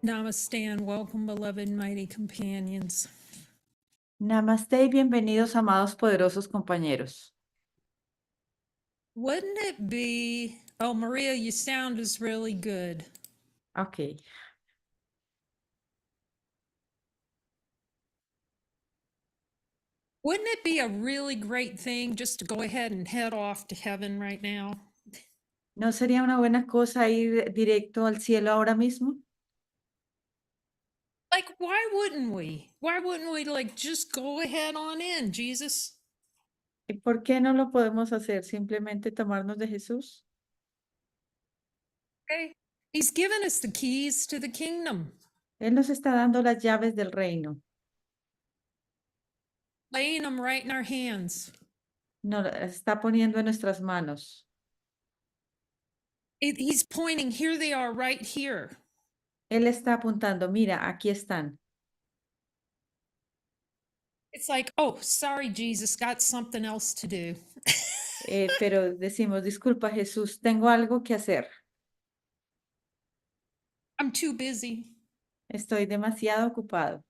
Namaste and welcome, beloved mighty companions. Namaste y bienvenidos, amados poderosos compañeros. Wouldn't it be, oh, Maria, your sound is really good. Ok. Wouldn't it be a really great thing just to go ahead and head off to heaven right now? ¿No sería una buena cosa ir directo al cielo ahora mismo? Like, why wouldn't we? Why wouldn't we, like, just go ahead on in, Jesus? ¿Y por qué no lo podemos hacer? Simplemente tomarnos de Jesús. Okay. He's given us the keys to the kingdom, Él nos está dando las llaves del reino. laying them right in our hands. Nos las está poniendo en nuestras manos. He's pointing, here they are right here. Él está apuntando, mira, aquí están. It's like, oh, sorry, Jesus, got something else to do. Pero decimos, disculpa Jesús, tengo algo que hacer. I'm too busy. Estoy demasiado ocupado.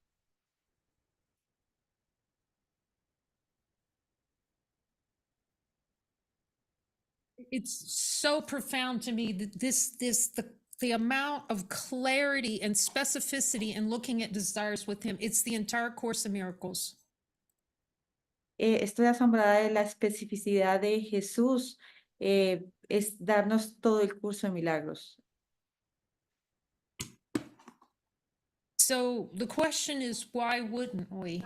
It's so profound to me that the amount of clarity and specificity in looking at desires with him, it's the entire Course of Miracles. Estoy asombrada de la especificidad de Jesús. Es darnos todo el curso de milagros. So the question is, why wouldn't we?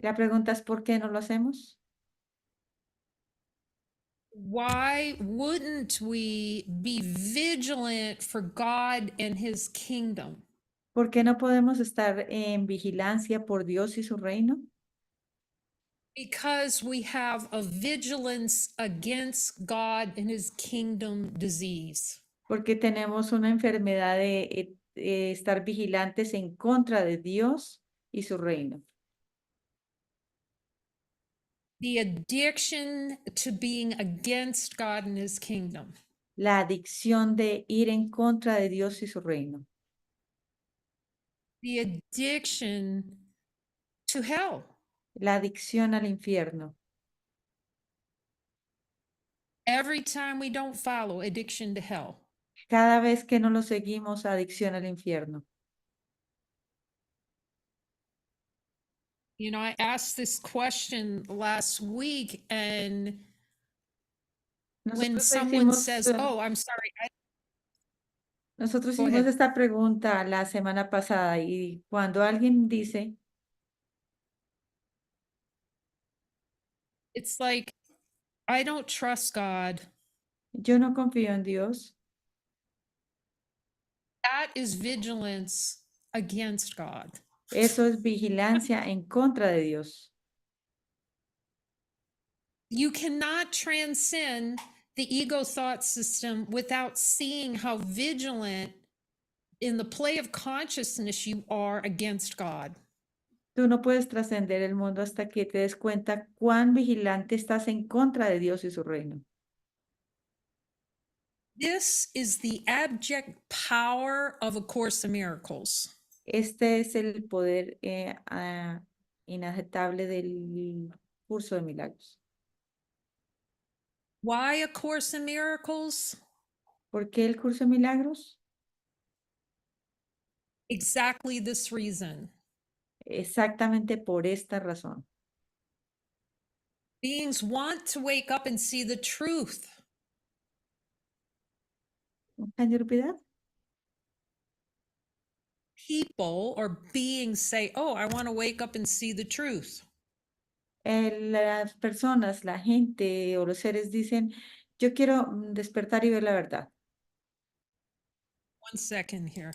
La pregunta es, ¿por qué no lo hacemos? Why wouldn't we be vigilant for God and his kingdom? ¿Por qué no podemos estar en vigilancia por Dios y su reino? Because we have a vigilance against God and his kingdom disease. Porque tenemos una enfermedad de estar vigilantes en contra de Dios y su reino. The addiction to being against God and his kingdom. La adicción de ir en contra de Dios y su reino. The addiction to hell. La adicción al infierno. Every time we don't follow, addiction to hell. Cada vez que no lo seguimos, adicción al infierno. You know, I asked this question last week, and when Nosotros someone hicimos, says, oh, I'm sorry, nosotros Go hicimos ahead. esta pregunta la semana pasada y cuando alguien dice, it's like, I don't trust God. yo no confío en Dios, That is vigilance against God. eso es vigilancia en contra de Dios. You cannot transcend the ego thought system without seeing how vigilant in the play of consciousness you are against God. Tú no puedes trascender el mundo hasta que te des cuenta cuán vigilante estás en contra de Dios y su reino. This is the abject power of A Course in Miracles. Este es el poder inaceptable del curso de milagros. Why A Course in Miracles? ¿Por qué el curso de milagros? Exactly this reason. Exactamente por esta razón. Beings want to wake up and see the truth. Can you repeat that? People or beings say, oh, I want to wake up and see the truth. Las personas, la gente o los seres dicen, yo quiero despertar y ver la verdad. 1 second here.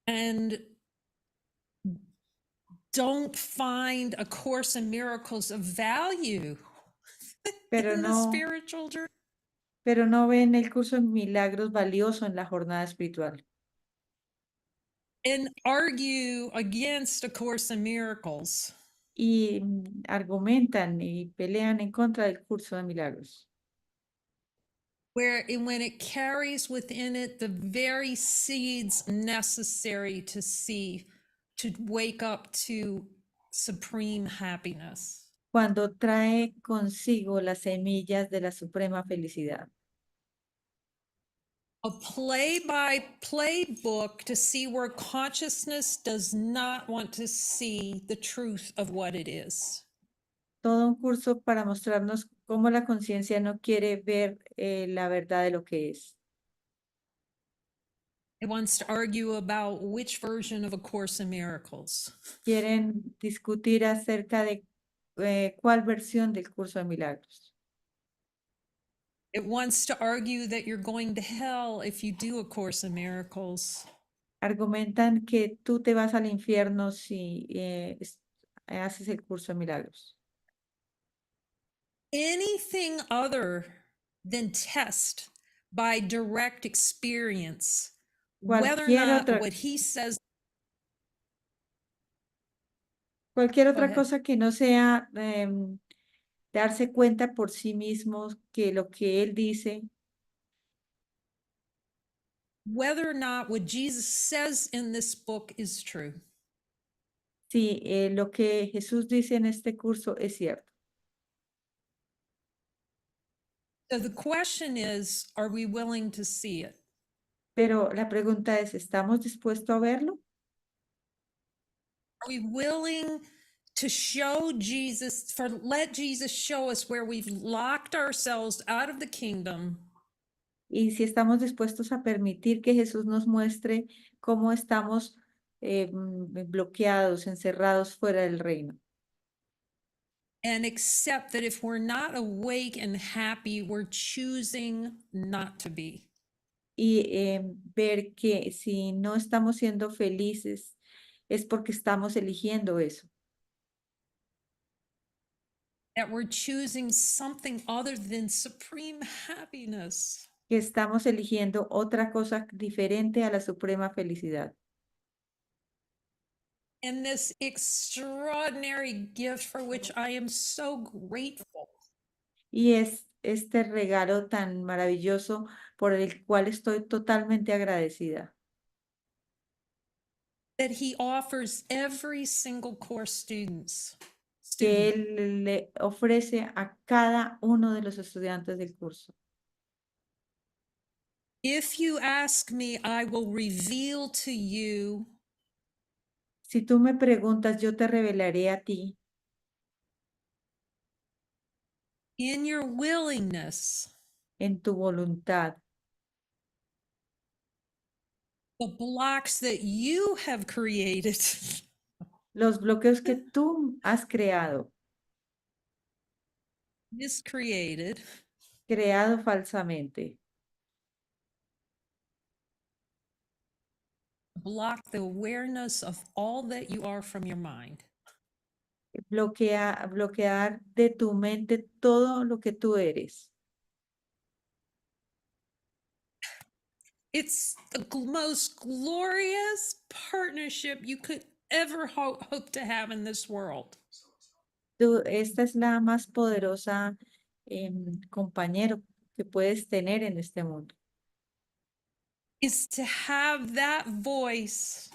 And don't find A Course in Miracles of value Pero in the no, spiritual journey. pero no ven el curso de milagros valioso en la jornada espiritual. And argue against A Course in Miracles. y argumentan y pelean en contra del curso de milagros. When it carries within it the very seeds necessary to see, to wake up to supreme happiness. Cuando trae consigo las semillas de la suprema felicidad. A play-by-play book to see where consciousness does not want to see the truth of what it is. Todo un curso para mostrarnos cómo la conciencia no quiere ver la verdad de lo que es. It wants to argue about which version of A Course in Miracles. Quieren discutir acerca de cuál versión del curso de milagros. It wants to argue that you're going to hell if you do A Course in Miracles. Argumentan que tú te vas al infierno si haces el curso de milagros. Anything other than test by direct experience whether or Cualquier not otra, what he says. cualquier Go otra ahead. cosa que no sea darse cuenta por sí mismos que lo que él dice, Whether or not what Jesus says in this book is true. si lo que Jesús dice en este curso es cierto. So the question is, are we willing to see it? Pero la pregunta es, ¿estamos dispuestos a verlo? Are we willing to show Jesus, let Jesus show us where we've locked ourselves out of the kingdom? Y si estamos dispuestos a permitir que Jesús nos muestre cómo estamos bloqueados, encerrados fuera del reino. And accept that if we're not awake and happy, we're choosing not to be. Y ver que si no estamos siendo felices es porque estamos eligiendo eso. That we're choosing something other than supreme happiness. Que estamos eligiendo otra cosa diferente a la suprema felicidad. And this extraordinary gift for which I am so grateful. Y es este regalo tan maravilloso por el cual estoy totalmente agradecida. That he offers every single course student. Que él le ofrece a cada uno de los estudiantes del curso. If you ask me, I will reveal to you. Si tú me preguntas, yo te revelaré a ti. In your willingness. En tu voluntad. The blocks that you have created. Los bloqueos que tú has creado. Miscreated. Creado falsamente. Block the awareness of all that you are from your mind. Bloquear de tu mente todo lo que tú eres. It's the most glorious partnership you could ever hope to have in this world. Esta es la más poderosa compañero que puedes tener en este mundo. Is to have that voice.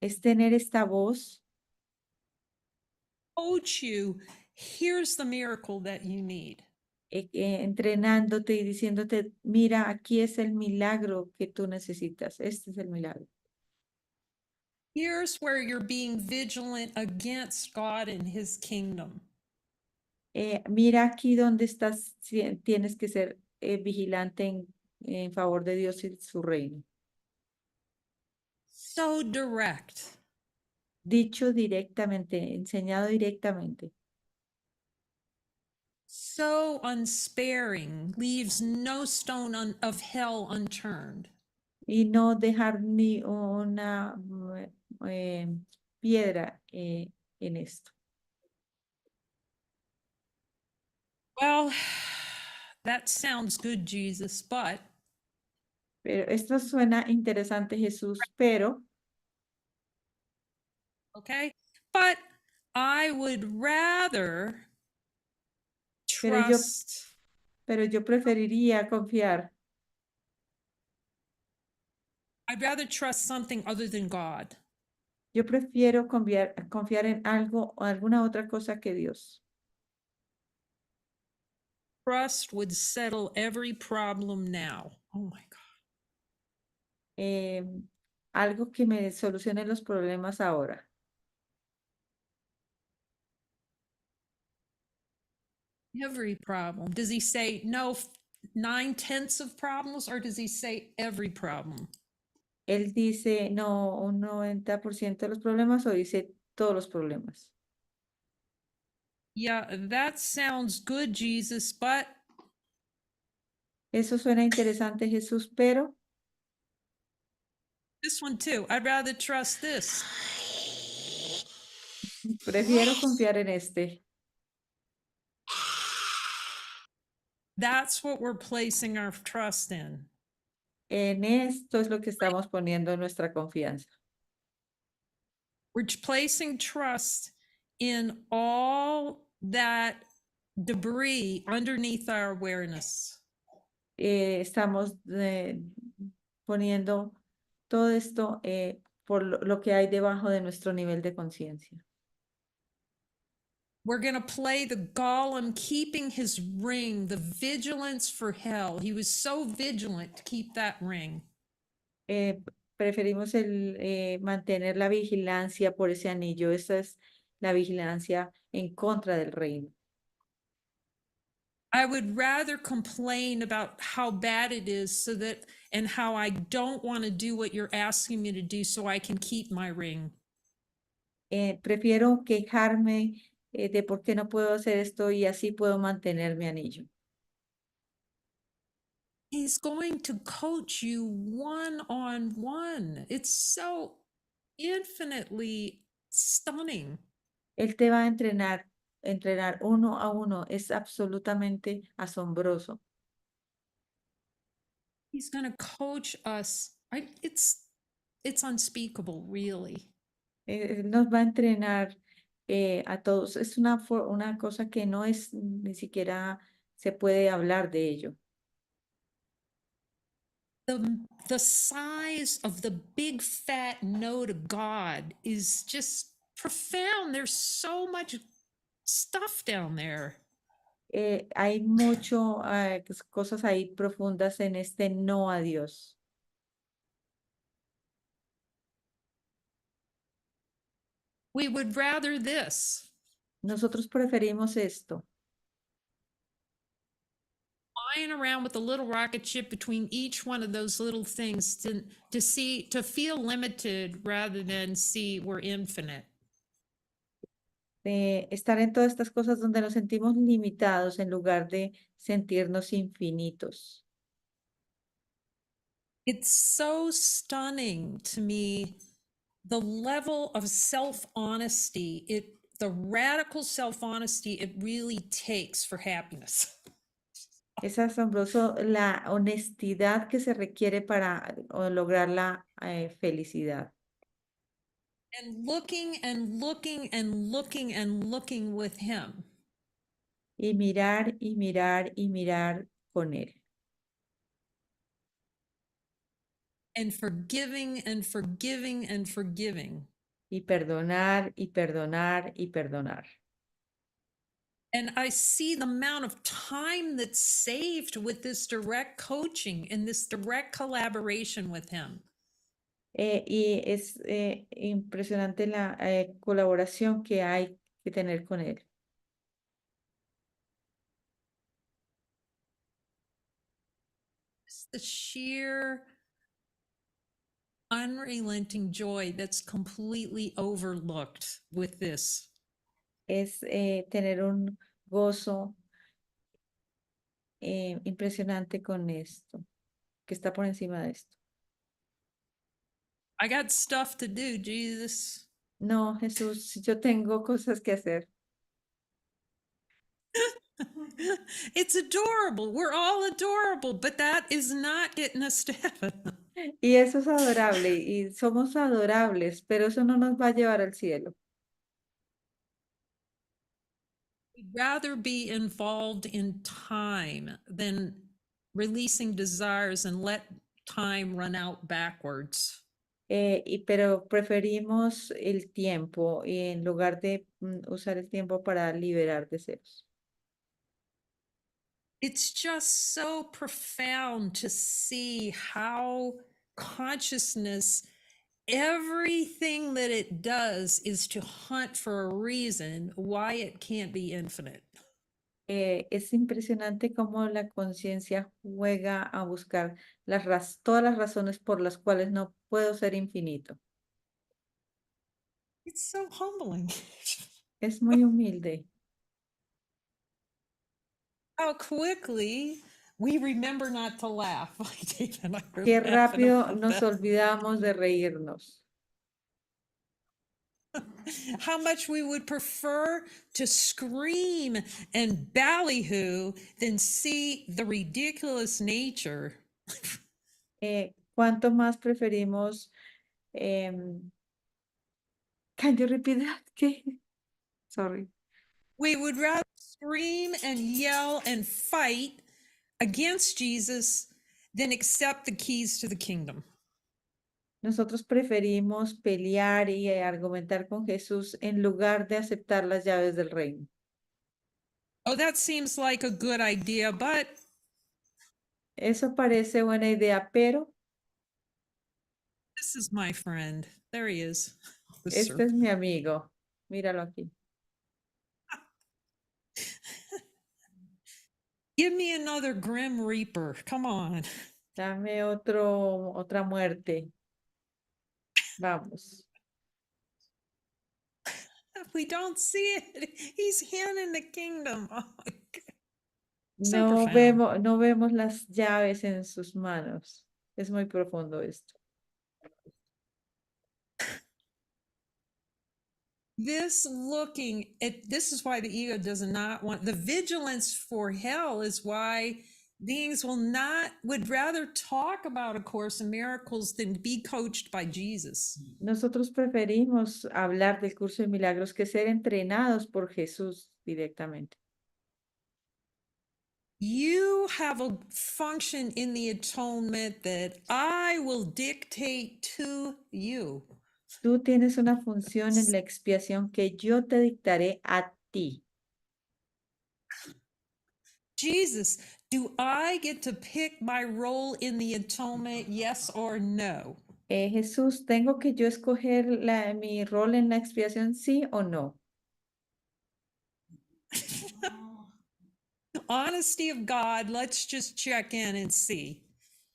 Es tener esta voz. Coach you, here's the miracle that you need. Entrenándote y diciéndote, mira, aquí es el milagro que tú necesitas. Este es el milagro. Here's where you're being vigilant against God and his kingdom. Mira aquí donde estás, tienes que ser vigilante en favor de Dios y su reino. So direct. Dicho directamente, enseñado directamente. So unsparing, leaves no stone of hell unturned. Y no dejar ni una piedra en esto. Well, that sounds good, Jesus, but Pero esto suena interesante, Jesús, pero okay, but I would rather Pero yo, trust. pero yo preferiría confiar. I'd rather trust something other than God. Yo prefiero confiar en algo o alguna otra cosa que Dios. Trust would settle every problem now. Oh my God. Algo que me solucione los problemas ahora. Every problem. Does he say no 9/10 of problems, or does he say every problem? Él dice, no, un 90% de los problemas o dice todos los problemas. Yeah, that sounds good, Jesus, but Eso suena interesante, Jesús, pero this one too. I'd rather trust this. prefiero confiar en este. That's what we're placing our trust in. En esto es lo que estamos poniendo nuestra confianza. We're placing trust in all that debris underneath our awareness. Estamos poniendo todo esto por lo que hay debajo de nuestro nivel de conciencia. We're going to play the golem keeping his ring, the vigilance for hell. He was so vigilant to keep that ring. Preferimos mantener la vigilancia por ese anillo. Esa es la vigilancia en contra del reino. I would rather complain about how bad it is so that, and how I don't want to do what you're asking me to do so I can keep my ring. Prefiero quejarme de por qué no puedo hacer esto y así puedo mantener mi anillo. He's going to coach you one-on-one. It's so infinitely stunning. Él te va a entrenar uno a uno. Es absolutamente asombroso. He's going to coach us. It's unspeakable, really. Él nos va a entrenar a todos. Es una cosa que no es ni siquiera se puede hablar de ello. The size of the big fat no to God is just profound. There's so much stuff down there. Hay mucho cosas ahí profundas en este no a Dios. We would rather this. Nosotros preferimos esto. Flying around with a little rocket ship between each one of those little things to feel limited rather than see we're infinite. De estar en todas estas cosas donde nos sentimos limitados en lugar de sentirnos infinitos. It's so stunning to me, the level of self-honesty, the radical self-honesty it really takes for happiness. Es asombroso la honestidad que se requiere para lograr la felicidad. And looking and looking and looking and looking with him. Y mirar y mirar y mirar con él. And forgiving and forgiving and forgiving. Y perdonar y perdonar y perdonar. And I see the amount of time that's saved with this direct coaching and this direct collaboration with him. Y es impresionante la colaboración que hay que tener con él. It's the sheer unrelenting joy that's completely overlooked with this. Es tener un gozo impresionante con esto, que está por encima de esto. I got stuff to do, Jesus. No, Jesús, yo tengo cosas que hacer. It's adorable. We're all adorable, but that is not getting us to heaven. Y eso es adorable y somos adorables, pero eso no nos va a llevar al cielo. rather be involved in time than releasing desires and let time run out backwards. Pero preferimos el tiempo y en lugar de usar el tiempo para liberar deseos. It's just so profound to see how consciousness, everything that it does is to hunt for a reason why it can't be infinite. Es impresionante cómo la conciencia juega a buscar todas las razones por las cuales no puedo ser infinito. It's so humbling. Es muy humilde. How quickly we remember not to laugh. Like Dave and I were Qué laughing rápido about nos that. olvidamos de reírnos. How much we would prefer to scream and ballyhoo than see the ridiculous nature. ¿Cuánto más preferimos? Can you repeat that? ¿Qué? Sorry. We would rather scream and yell and fight against Jesus than accept the keys to the kingdom. Nosotros preferimos pelear y argumentar con Jesús en lugar de aceptar las llaves del reino. Oh, that seems like a good idea, but Eso parece buena idea, pero this is my friend. There he is. The este es serpent. mi amigo. Míralo aquí. Give me another Grim Reaper. Come on. Dame otra muerte. Vamos. We don't see it. He's handing the kingdom. Oh, my God. So No profound. no vemos las llaves en sus manos. Es muy profundo esto. This looking at this is why the ego does not want the vigilance for hell is why beings would rather talk about A Course in Miracles than be coached by Jesus. Nosotros preferimos hablar del curso de milagros que ser entrenados por Jesús directamente. You have a function in the atonement that I will dictate to you. Tú tienes una función en la expiación que yo te dictaré a ti. Jesus, do I get to pick my role in the atonement, yes or no? Jesús, ¿tengo que yo escoger mi rol en la expiación, sí o no? Honesty of God, let's just check in and see.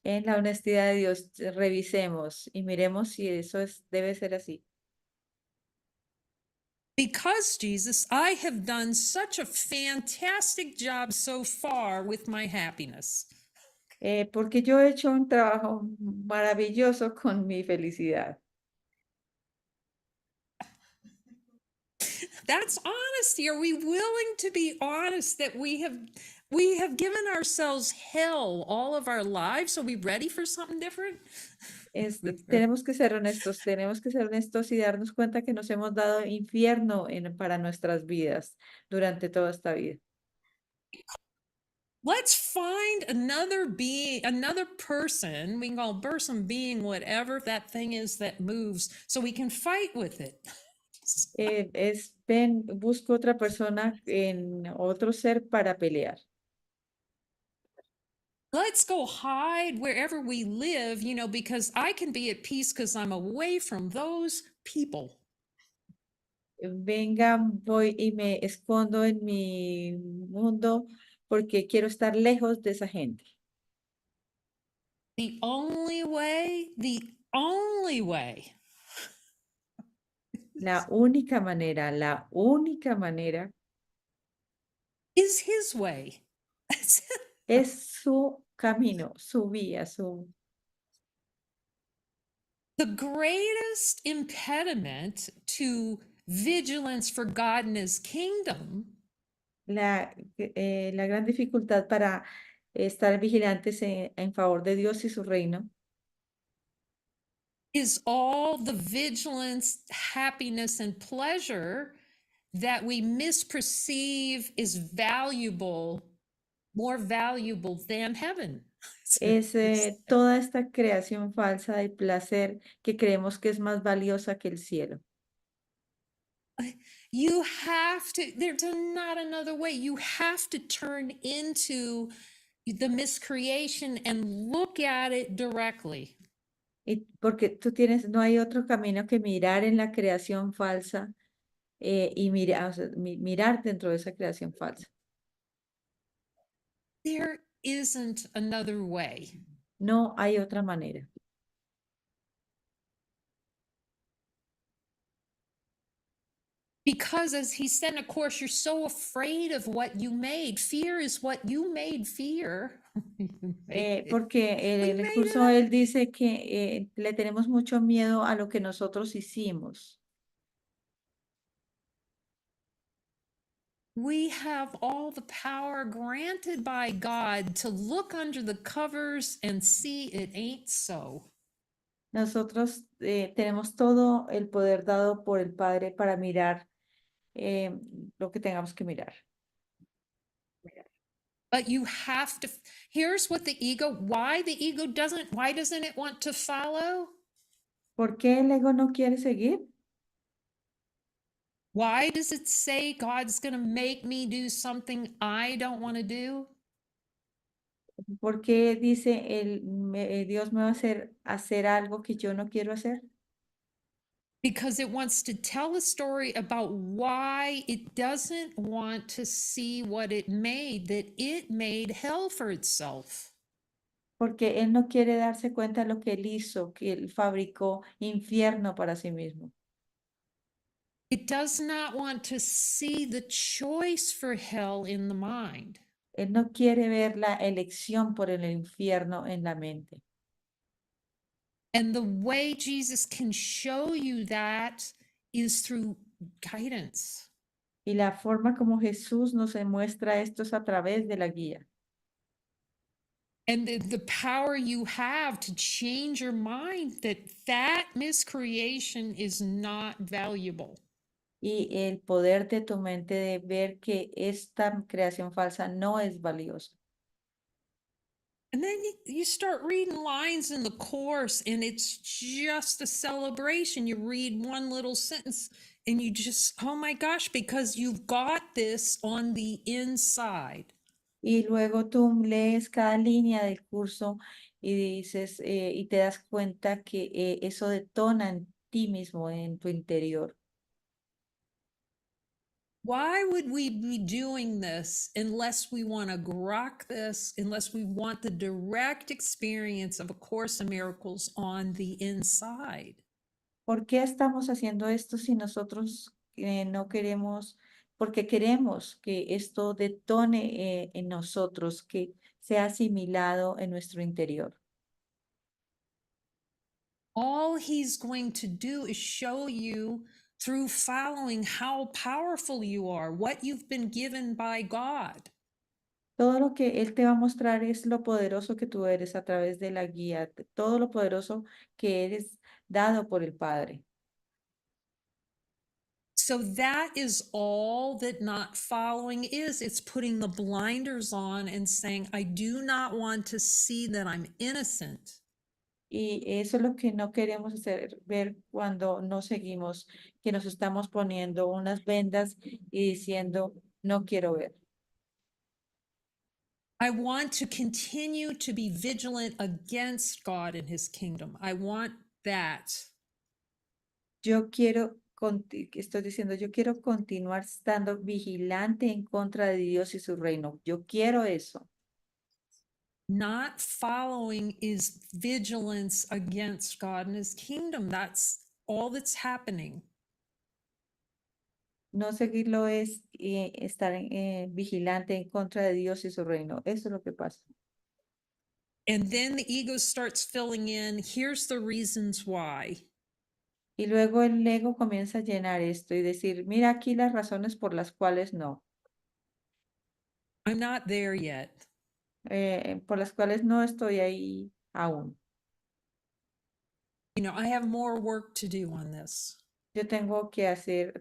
En la honestidad de Dios, revisemos y miremos si debe ser así. Because, Jesus, I have done such a fantastic job so far with my happiness. Porque yo he hecho un trabajo maravilloso con mi felicidad. That's honesty. Are we willing to be honest that we have given ourselves hell all of our lives? Are we ready for something different? Tenemos que ser honestos y darnos cuenta que nos hemos dado infierno para nuestras vidas durante toda esta vida. Let's find another being, another person, we can call person, being, whatever that thing is that moves, so we can fight with it. Busco otra persona en otro ser para pelear. Let's go hide wherever we live, because I can be at peace because I'm away from those people. Venga, voy y me escondo en mi mundo porque quiero estar lejos de esa gente. The only way La única manera is his way. es su camino, su vía, The greatest impediment to vigilance for God and his kingdom la gran dificultad para estar vigilantes en favor de Dios y su reino is all the vigilance, happiness, and pleasure that we misperceive is valuable, more valuable than heaven. Es toda esta creación falsa de placer que creemos que es más valiosa que el cielo. You have to, there's not another way. You have to turn into the miscreation and look at it directly. Y porque tú tienes, no hay otro camino que mirar en la creación falsa y mirar, o sea, mirar dentro de esa creación falsa. There isn't another way. No hay otra manera. Because as he said, of course, you're so afraid of what you made. Fear is what you made fear. You made it. Porque We en el made it curso up. él dice que le tenemos mucho miedo a lo que nosotros hicimos. We have all the power granted by God to look under the covers and see it ain't so. Nosotros tenemos todo el poder dado por el Padre para mirar lo que tengamos que mirar. But you have to, here's what the ego, why the ego doesn't, why doesn't it want to follow? ¿Por qué el ego no quiere seguir? Why does it say God's going to make me do something I don't want to do? ¿Por qué dice Dios me va a hacer algo que yo no quiero hacer? Because it wants to tell a story about why it doesn't want to see what it made, that it made hell for itself. Porque él no quiere darse cuenta de lo que él hizo, que él fabricó infierno para sí mismo. It does not want to see the choice for hell in the mind. Él no quiere ver la elección por el infierno en la mente. And the way Jesus can show you that is through guidance. Y la forma como Jesús nos muestra esto es a través de la guía. And the power you have to change your mind that miscreation is not valuable. Y el poder de tu mente de ver que esta creación falsa no es valiosa. And then you start reading lines in the course, and it's just a celebration. You read one little sentence, and you just, oh my gosh, because you've got this on the inside. Y luego tú lees cada línea del curso y dices, y te das cuenta que eso detona en ti mismo, en tu interior. Why would we be doing this unless we want to grok this, unless we want the direct experience of A Course in Miracles on the inside? ¿Por qué estamos haciendo esto si nosotros no queremos, porque queremos que esto detone en nosotros, que sea asimilado en nuestro interior? All he's going to do is show you through following how powerful you are, what you've been given by God. Todo lo que Él te va a mostrar es lo poderoso que tú eres a través de la guía, todo lo poderoso que eres dado por el Padre. So that is all that not following is. It's putting the blinders on and saying, I do not want to see that I'm innocent. Y eso es lo que no queremos hacer, ver cuando no seguimos, que nos estamos poniendo unas vendas y diciendo, no quiero ver. I want to continue to be vigilant against God and his kingdom. I want that. Yo quiero, estoy diciendo, yo quiero continuar estando vigilante en contra de Dios y su reino. Yo quiero eso. Not following is vigilance against God and his kingdom. That's all that's happening. No seguirlo es estar vigilante en contra de Dios y su reino. Eso es lo que pasa. And then the ego starts filling in. Here's the reasons why. Y luego el ego comienza a llenar esto y decir, mira aquí las razones por las cuales no. I'm not there yet. Por las cuales no estoy ahí aún. You know, I have more work to do on this. Yo tengo que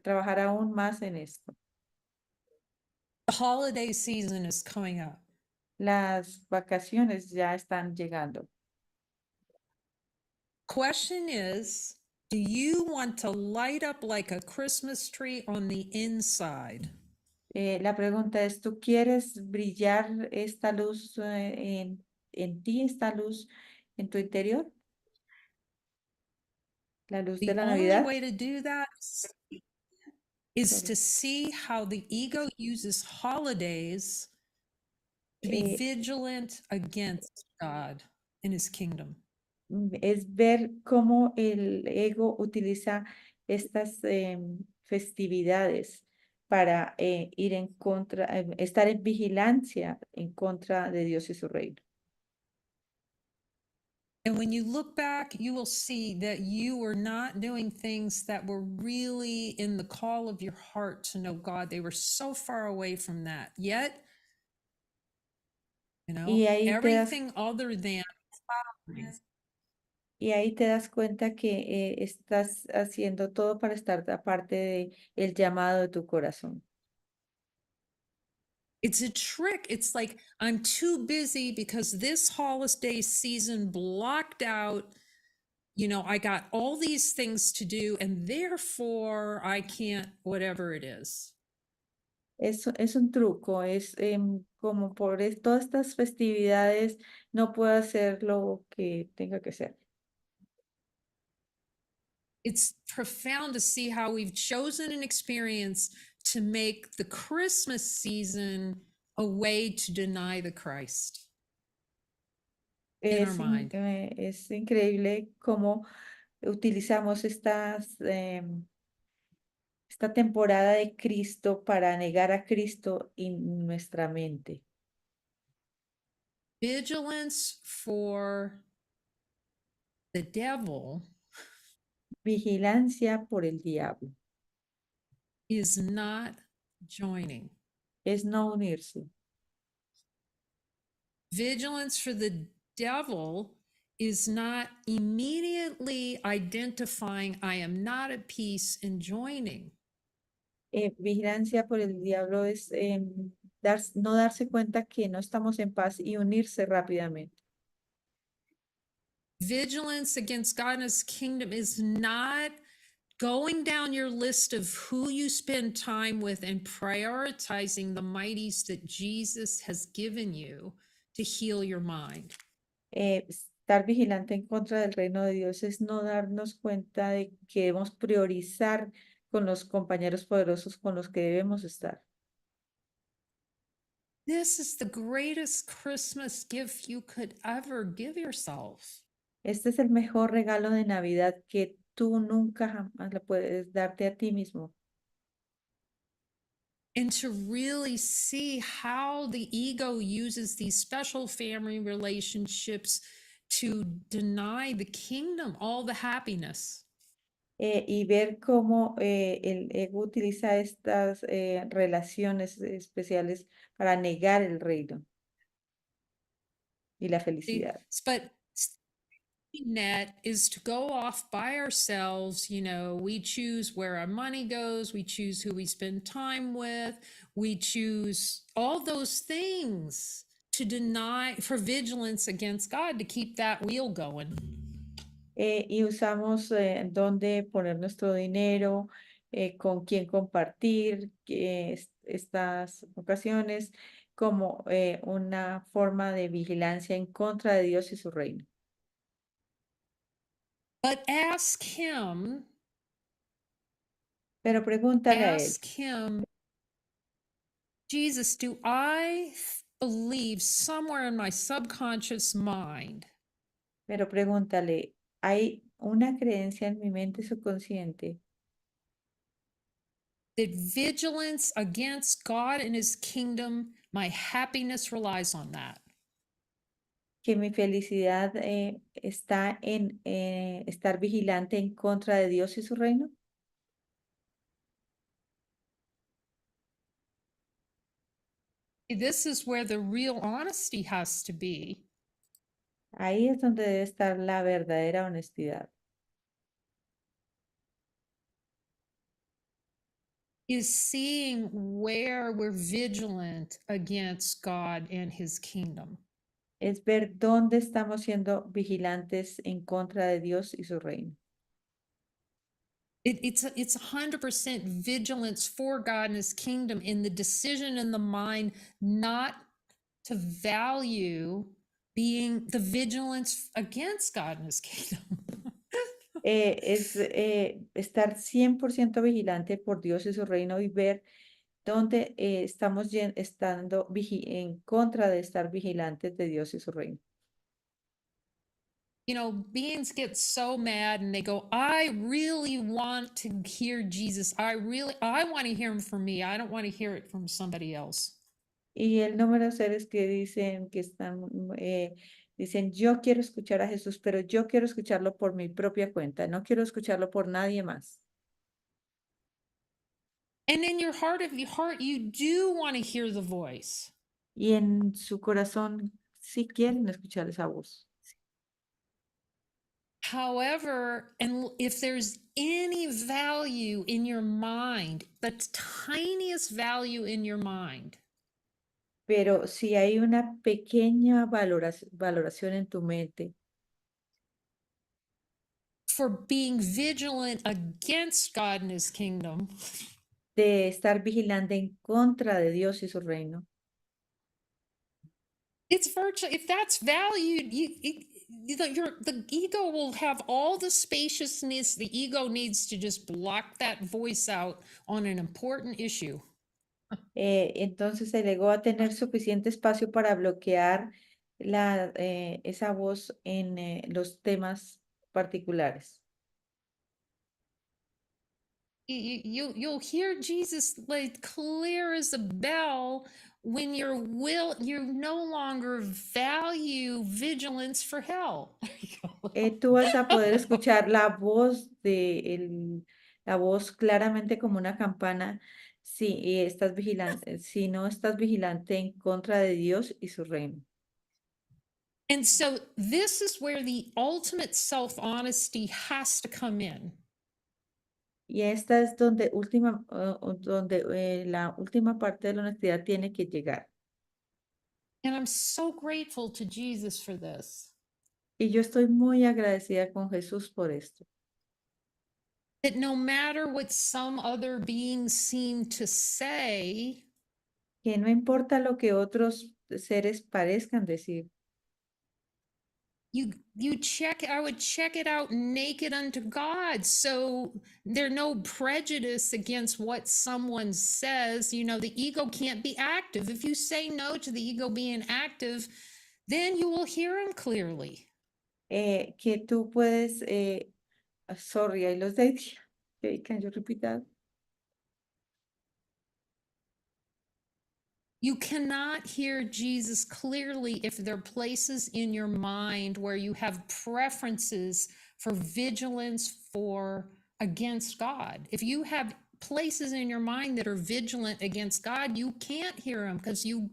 trabajar aún más en esto. The holiday season is coming up. Las vacaciones ya están llegando. Question is, do you want to light up like a Christmas tree on the inside? La pregunta es, ¿tú quieres brillar esta luz en ti, esta luz en tu interior? La luz de The la only Navidad. way to do that is Sorry. to see how the ego uses holidays to be Eh, vigilant against God and his kingdom. es ver cómo el ego utiliza estas festividades para ir en contra, estar en vigilancia en contra de Dios y su reino. And when you look back, you will see that you were not doing things that were really in the call of your heart to know God. They were so far away from that. Yet, Y ahí te das, everything other than y ahí te das cuenta que estás haciendo todo para estar aparte de el llamado de tu corazón. it's a trick. It's like I'm too busy because this holiday season blocked out. I got all these things to do, and therefore I can't, whatever it is. Es un truco, es como por todas estas festividades no puedo hacer lo que tenga que hacer. It's profound to see how we've chosen an experience to make the Christmas season a way to deny the Christ in our mind. Es increíble cómo utilizamos esta temporada de Cristo para negar a Cristo en nuestra mente. Vigilance for the devil Vigilancia por el diablo is not joining. es no unirse. Vigilance for the devil is not immediately identifying I am not at peace and joining. Vigilancia por el diablo es no darse cuenta que no estamos en paz y unirse rápidamente. Vigilance against God and his kingdom is not going down your list of who you spend time with and prioritizing the mighties that Jesus has given you to heal your mind. Estar vigilante en contra del reino de Dios es no darnos cuenta de que debemos priorizar con los compañeros poderosos con los que debemos estar. This is the greatest Christmas gift you could ever give yourself. Este es el mejor regalo de Navidad que tú nunca jamás le puedes darte a ti mismo. And to really see how the ego uses these special family relationships to deny the kingdom all the happiness. Y ver cómo el ego utiliza estas relaciones especiales para negar el reino y la felicidad. But net is to go off by ourselves. We choose where our money goes, we choose who we spend time with, we choose all those things to deny for vigilance against God to keep that wheel going. Y usamos dónde poner nuestro dinero, con quién compartir estas ocasiones como una forma de vigilancia en contra de Dios y su reino. But ask him, Pero pregúntale a él, Jesus, do I believe somewhere in my subconscious mind pero pregúntale, ¿hay una creencia en mi mente subconsciente that vigilance against God and his kingdom, my happiness relies on that? que mi felicidad está en estar vigilante en contra de Dios y su reino? This is where the real honesty has to be. Ahí es donde debe estar la verdadera honestidad. is seeing where we're vigilant against God and his kingdom. Es ver dónde estamos siendo vigilantes en contra de Dios y su reino. It's 100% vigilance for God and his kingdom in the decision in the mind not to value being the vigilance against God and his kingdom. Es estar 100% vigilante por Dios y su reino y ver dónde estamos estando en contra de estar vigilantes de Dios y su reino. You know, beings get so mad and they go, I really want to hear Jesus. I want to hear him from me. I don't want to hear it from somebody else. Y el número de seres que dicen dicen, yo quiero escuchar a Jesús, pero yo quiero escucharlo por mi propia cuenta, no quiero escucharlo por nadie más. And in your heart of your heart, you do want to hear the voice. Y en su corazón sí quieren escuchar esa voz. However, and if there's any value in your mind, the tiniest value in your mind, Pero si hay una pequeña valoración en tu mente for being vigilant against God and his kingdom, de estar vigilante en contra de Dios y su reino, it's virtually, if that's valued, the ego will have all the spaciousness. The ego needs to just block that voice out on an important issue. entonces el ego va a tener suficiente espacio para bloquear esa voz en los temas particulares. You'll hear Jesus like clear as a bell when you no longer value vigilance for hell. Tú vas a poder escuchar la voz la voz claramente como una campana si estás vigilante, si no estás vigilante en contra de Dios y su reino. And so this is where the ultimate self-honesty has to come in. Y esta es donde la última parte de la honestidad tiene que llegar. And I'm so grateful to Jesus for this. Y yo estoy muy agradecida con Jesús por esto. That no matter what some other beings seem to say, Que no importa lo que otros seres parezcan decir, I would check it out naked unto God. So there's no prejudice against what someone says. You know, the ego can't be active. If you say no to the ego being active, then you will hear him clearly. que tú puedes, sorry, I lost the idea. Okay, can you repeat that? You cannot hear Jesus clearly if there are places in your mind where you have preferences for vigilance for against God. If you have places in your mind that are vigilant against God, you can't hear him because you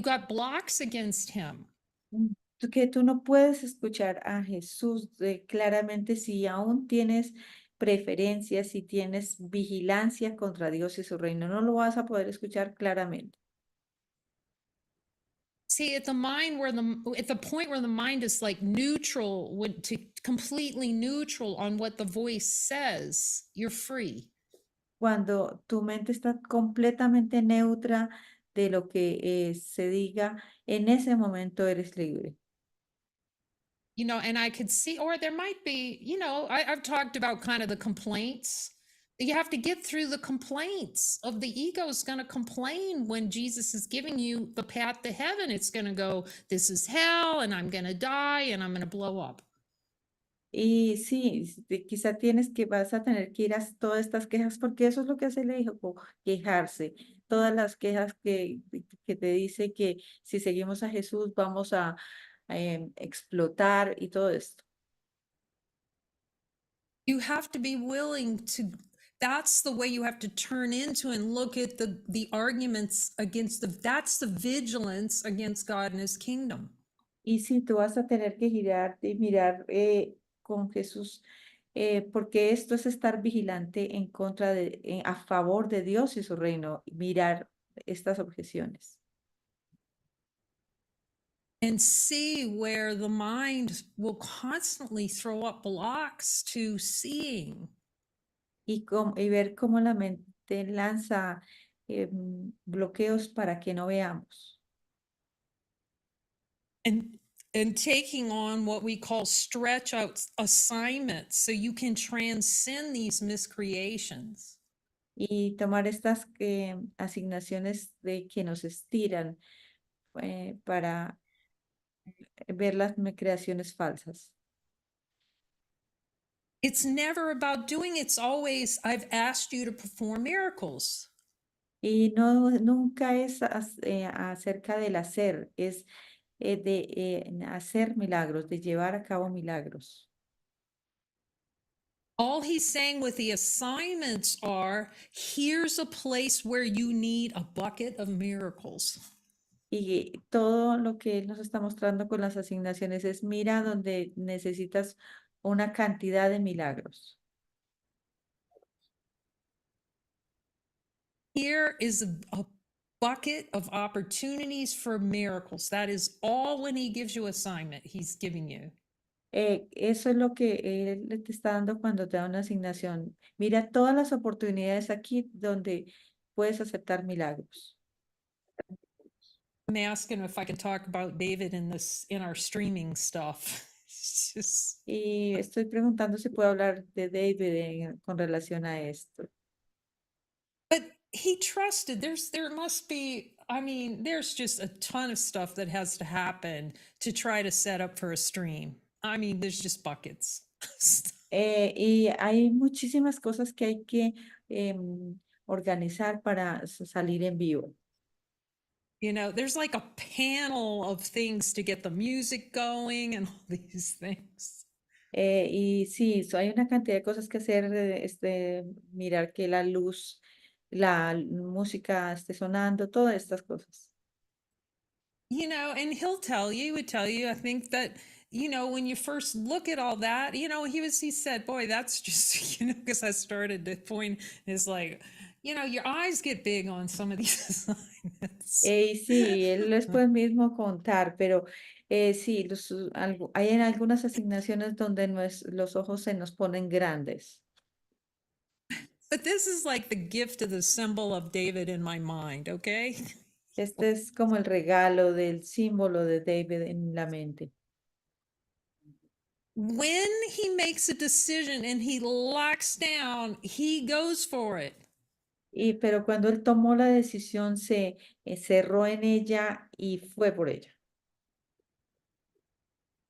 got blocks against him. Que tú no puedes escuchar a Jesús claramente si aún tienes preferencias, si tienes vigilancia contra Dios y su reino, no lo vas a poder escuchar claramente. See, at the point where the mind is like neutral, to completely neutral on what the voice says, you're free. Cuando tu mente está completamente neutra de lo que se diga, en ese momento eres libre. You know, and I could see, or there might be, you know, I've talked about kind of the complaints. You have to get through the complaints of the ego is going to complain when Jesus is giving you the path to heaven. It's going to go, this is hell, and I'm going to die, and I'm going to blow up. Y sí, quizá vas a tener que ir a todas estas quejas, porque eso es lo que hace el ego, quejarse. Todas las quejas que te dice que si seguimos a Jesús vamos a explotar y todo esto. You have to be willing to, that's the way you have to turn into and look at the arguments against that's the vigilance against God and his kingdom. Y sí, tú vas a tener que girar y mirar con Jesús porque esto es estar vigilante en contra de, a favor de Dios y su reino, mirar estas objeciones. And see where the mind will constantly throw up blocks to seeing. Y ver cómo la mente lanza bloqueos para que no veamos. And taking on what we call stretch out assignments so you can transcend these miscreations. Y tomar estas asignaciones de que nos estiran para ver las creaciones falsas. It's never about doing, it's always, I've asked you to perform miracles. Y no, nunca es acerca del hacer, es de hacer milagros, de llevar a cabo milagros. All he's saying with the assignments are, here's a place where you need a bucket of miracles. Y todo lo que Él nos está mostrando con las asignaciones es, mira donde necesitas una cantidad de milagros. Here is a bucket of opportunities for miracles. That is all when he gives you assignment, he's giving you. Eso es lo que Él te está dando cuando te da una asignación. Mira todas las oportunidades aquí donde puedes aceptar milagros. I'm asking if I can talk about David in this in our streaming stuff. It's just, Y estoy preguntando si puedo hablar de David con relación a esto. but he trusted. There must be, I mean, there's just a ton of stuff that has to happen to try to set up for a stream. I mean, there's just buckets. Y hay muchísimas cosas que hay que organizar para salir en vivo. You know, there's like a panel of things to get the music going and all these things. Y sí, hay una cantidad de cosas que hacer, mirar que la luz, la música esté sonando, todas estas cosas. You know, and he would tell you, I think that, you know, when you first look at all that, you know, he said, boy, that's just, you know, because I started to point is like, you know, your eyes get big on some of these assignments. Y sí, él les puede mismo contar, pero sí, hay en algunas asignaciones donde los ojos se nos ponen grandes. But this is like the gift of the symbol of David in my mind, okay? Este es como el regalo del símbolo de David en la mente. When he makes a decision and he locks down, he goes for it. Pero cuando él tomó la decisión, se cerró en ella y fue por ella.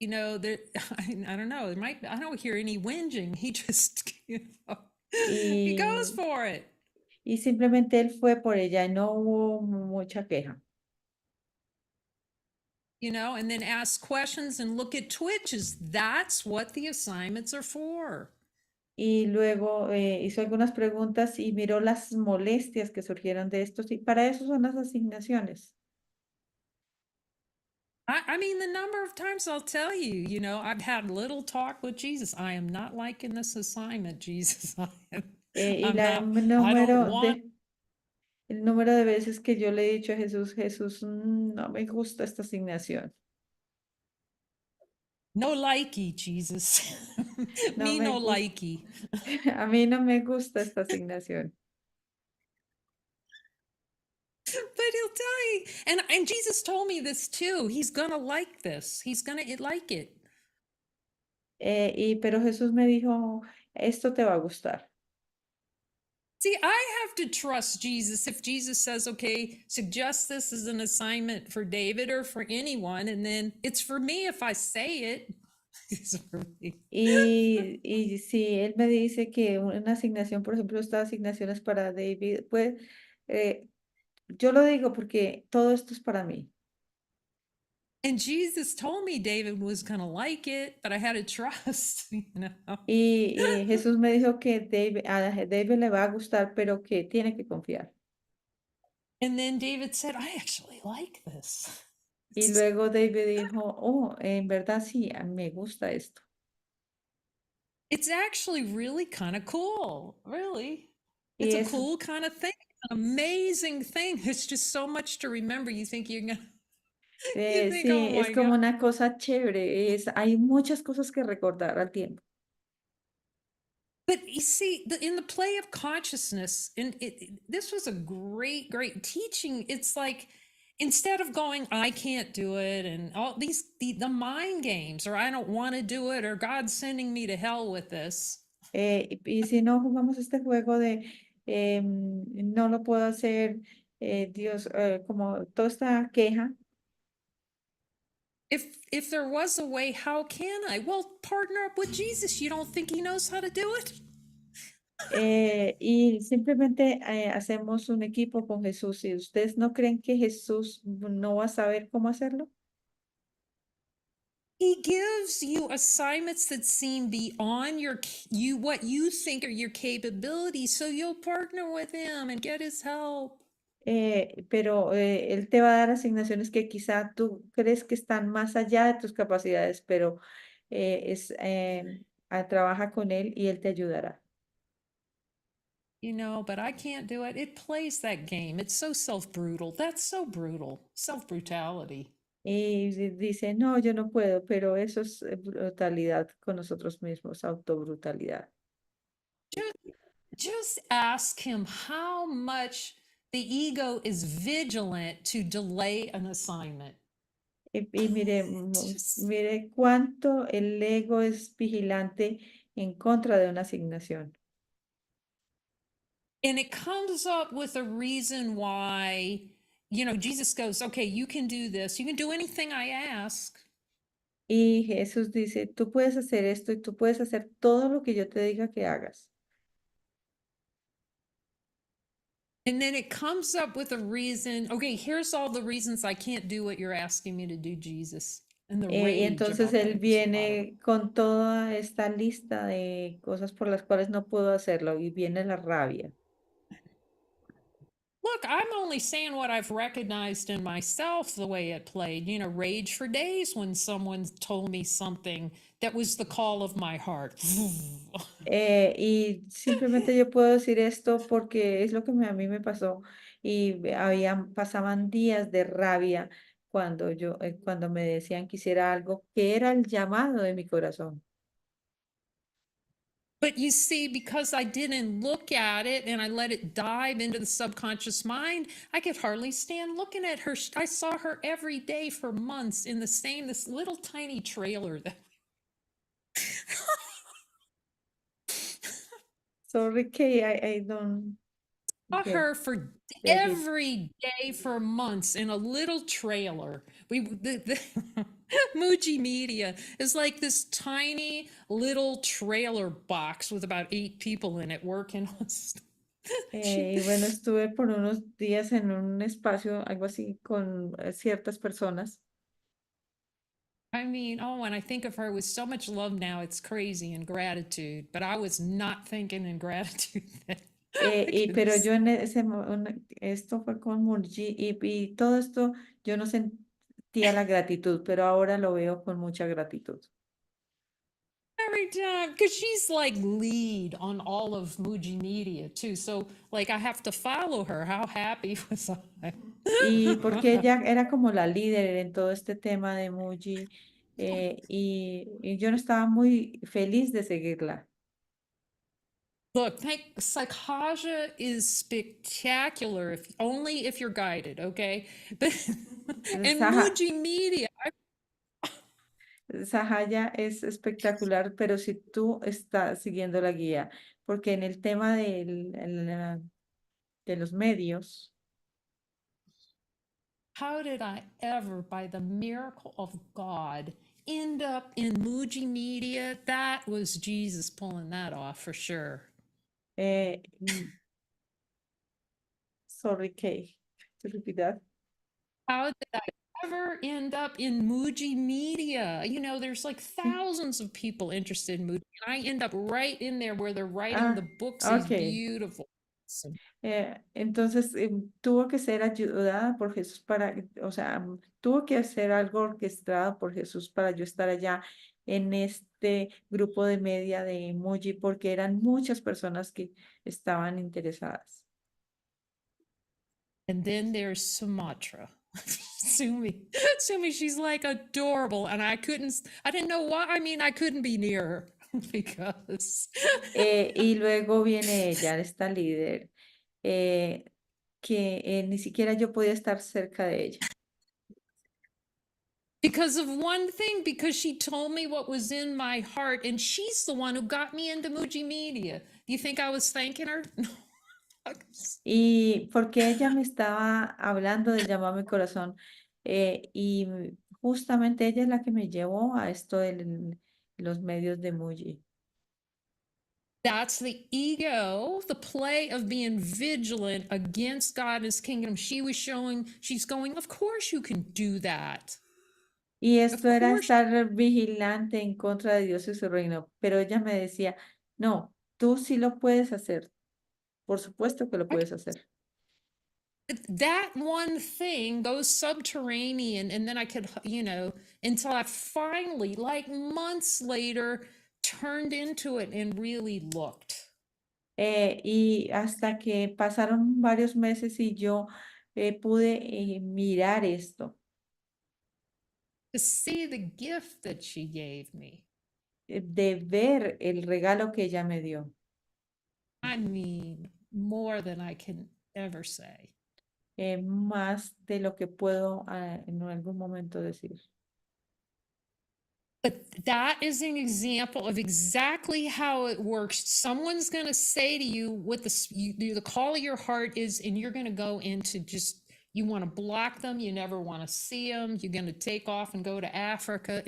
You know, there, I don't know, I don't hear any whinging. He just, you know, he goes Y, for it. y simplemente él fue por ella y no hubo mucha queja. You know, and then ask questions and look at twitches. That's what the assignments are for. Y luego hizo algunas preguntas y miró las molestias que surgieron de esto. Y para eso son las asignaciones. I mean, the number of times I'll tell you, you know, I've had little talk with Jesus. I am not liking this assignment, Jesus. Y I'm not, el I don't número want. el número de veces que yo le he dicho a Jesús, Jesús, no me gusta esta asignación. No likey, Jesus. No Me me no gusta. likey. A mí no me gusta esta asignación. But he'll tell you. And Jesus told me this too. He's gonna like this. He's gonna like it. Pero Jesús me dijo, esto te va a gustar. See, I have to trust Jesus. If Jesus says, okay, suggest this as an assignment for David or for anyone, and then it's for me if I say it. It's for me. Y si él me dice que una asignación, por ejemplo, esta asignación es para David, pues yo lo digo porque todo esto es para mí. And Jesus told me David was going to like it, but I had to trust, you know. Y Jesús me dijo que a David le va a gustar, pero que tiene que confiar. And then David said, I actually like this. Y luego David dijo, oh, en verdad sí, me gusta esto. It's actually really kind of cool. Really. Y It's a es, cool kind of thing. An amazing thing. It's just so much to remember. You think you're gonna you think, oh sí, es my God. como una cosa chévere, hay muchas cosas que recordar al tiempo. But you see, in the play of consciousness, and this was a great, great teaching. It's like instead of going, I can't do it, and all these the mind games, or I don't want to do it, or God's sending me to hell with this. Y si no jugamos este juego de no lo puedo hacer, Dios, como toda esta queja, If there was a way, how can I? Well, partner up with Jesus. You don't think he knows how to do it? y simplemente hacemos un equipo con Jesús. ¿Y ustedes no creen que Jesús no va a saber cómo hacerlo? He gives you assignments that seem beyond you what you think are your capabilities, so you'll partner with him and get his help. Pero Él te va a dar asignaciones que quizá tú crees que están más allá de tus capacidades, pero trabaja con Él y Él te ayudará. But I can't do it. It plays that game. It's so self-brutal. That's so brutal. Self-brutality. Y dice, no, yo no puedo, pero eso es brutalidad con nosotros mismos, autobrutalidad. Just, just ask him how much the ego is vigilant to delay an assignment. Y mire, Just, mire cuánto el ego es vigilante en contra de una asignación. and it comes up with a reason why, Jesus goes, okay, you can do this. You can do anything I ask. Y Jesús dice, tú puedes hacer esto y tú puedes hacer todo lo que yo te diga que hagas. And then it comes up with a reason. Okay, here's all the reasons I can't do what you're asking me to do, Jesus. And the Y rage entonces about that Él is a lot of. viene con toda esta lista de cosas por las cuales no puedo hacerlo y viene la rabia. Look, I'm only saying what I've recognized in myself the way it played. Rage for days when someone told me something that was the call of my heart. Y simplemente yo puedo decir esto porque es lo que a mí me pasó y pasaban días de rabia cuando me decían que hiciera algo que era el llamado de mi corazón. But you see, because I didn't look at it and I let it dive into the subconscious mind, I could hardly stand looking at her. I saw her every day for months in this little tiny trailer that. Sorry, Kay, I don't Saw get her for it. every day for months in a little trailer. The Muji Media is like this tiny little trailer box with about 8 people in it working on stuff. Y bueno, estuve por unos días en un espacio, algo así, con ciertas personas. I mean, when I think of her with so much love now, it's crazy and gratitude. But I was not thinking in gratitude then. Pero yo en esto fue con Murji y todo esto yo no sentía la gratitud, pero ahora lo veo con mucha gratitud. Every time, because she's like lead on all of Muji Media too. So, like, I have to follow her. How happy was I? Y porque ella era como la líder en todo este tema de Muji y yo no estaba muy feliz de seguirla. Look, Psychaja is spectacular if only if you're guided, okay? But and Saha- Muji Media, Sahaya es espectacular, pero si tú estás siguiendo la guía, porque en el tema de los medios, how did I ever, by the miracle of God, end up in Muji Media? That was Jesus pulling that off for sure. eh, mm, sorry, Kay, to repeat that. How did I ever end up in Muji Media? There's like Sí. thousands of people interested in Muji, and I end up right in there where they're writing the Ah, books, these ok. beautiful. Awesome. Entonces tuvo que ser ayudada por Jesús o sea, tuvo que hacer algo orquestado por Jesús para yo estar allá en este grupo de media de emoji porque eran muchas personas que estaban interesadas. And then there's Sumatra. Sumi, she's like adorable. And I didn't know why. I mean, I couldn't be near her because Y luego viene ella, esta líder, eh, que ni siquiera yo podía estar cerca de ella. because of one thing, because she told me what was in my heart, and she's the one who got me into Muji Media. Do you think I was thanking her? No. Y porque ella me estaba hablando del llamado a mi corazón, y justamente ella es la que me llevó a esto de los medios de Muji. That's the ego, the play of being vigilant against God and his kingdom. She's going, of course you can do that. Y Of esto era course. estar vigilante en contra de Dios y su reino. Pero ella me decía, no, tú sí lo puedes hacer. Por supuesto que lo I, puedes hacer. that one thing goes subterranean, and then I could, until I finally, like months later, turned into it and really looked. Y hasta que pasaron varios meses y yo pude mirar esto, To see the gift that she gave me. de ver el regalo que ella me dio. I mean, more than I can ever say. Más de lo que puedo en algún momento decir. But that is an example of exactly how it works. Someone's going to say to you what the call of your heart is, and you're going to go into just, you want to block them, you never want to see them, you're going to take off and go to Africa.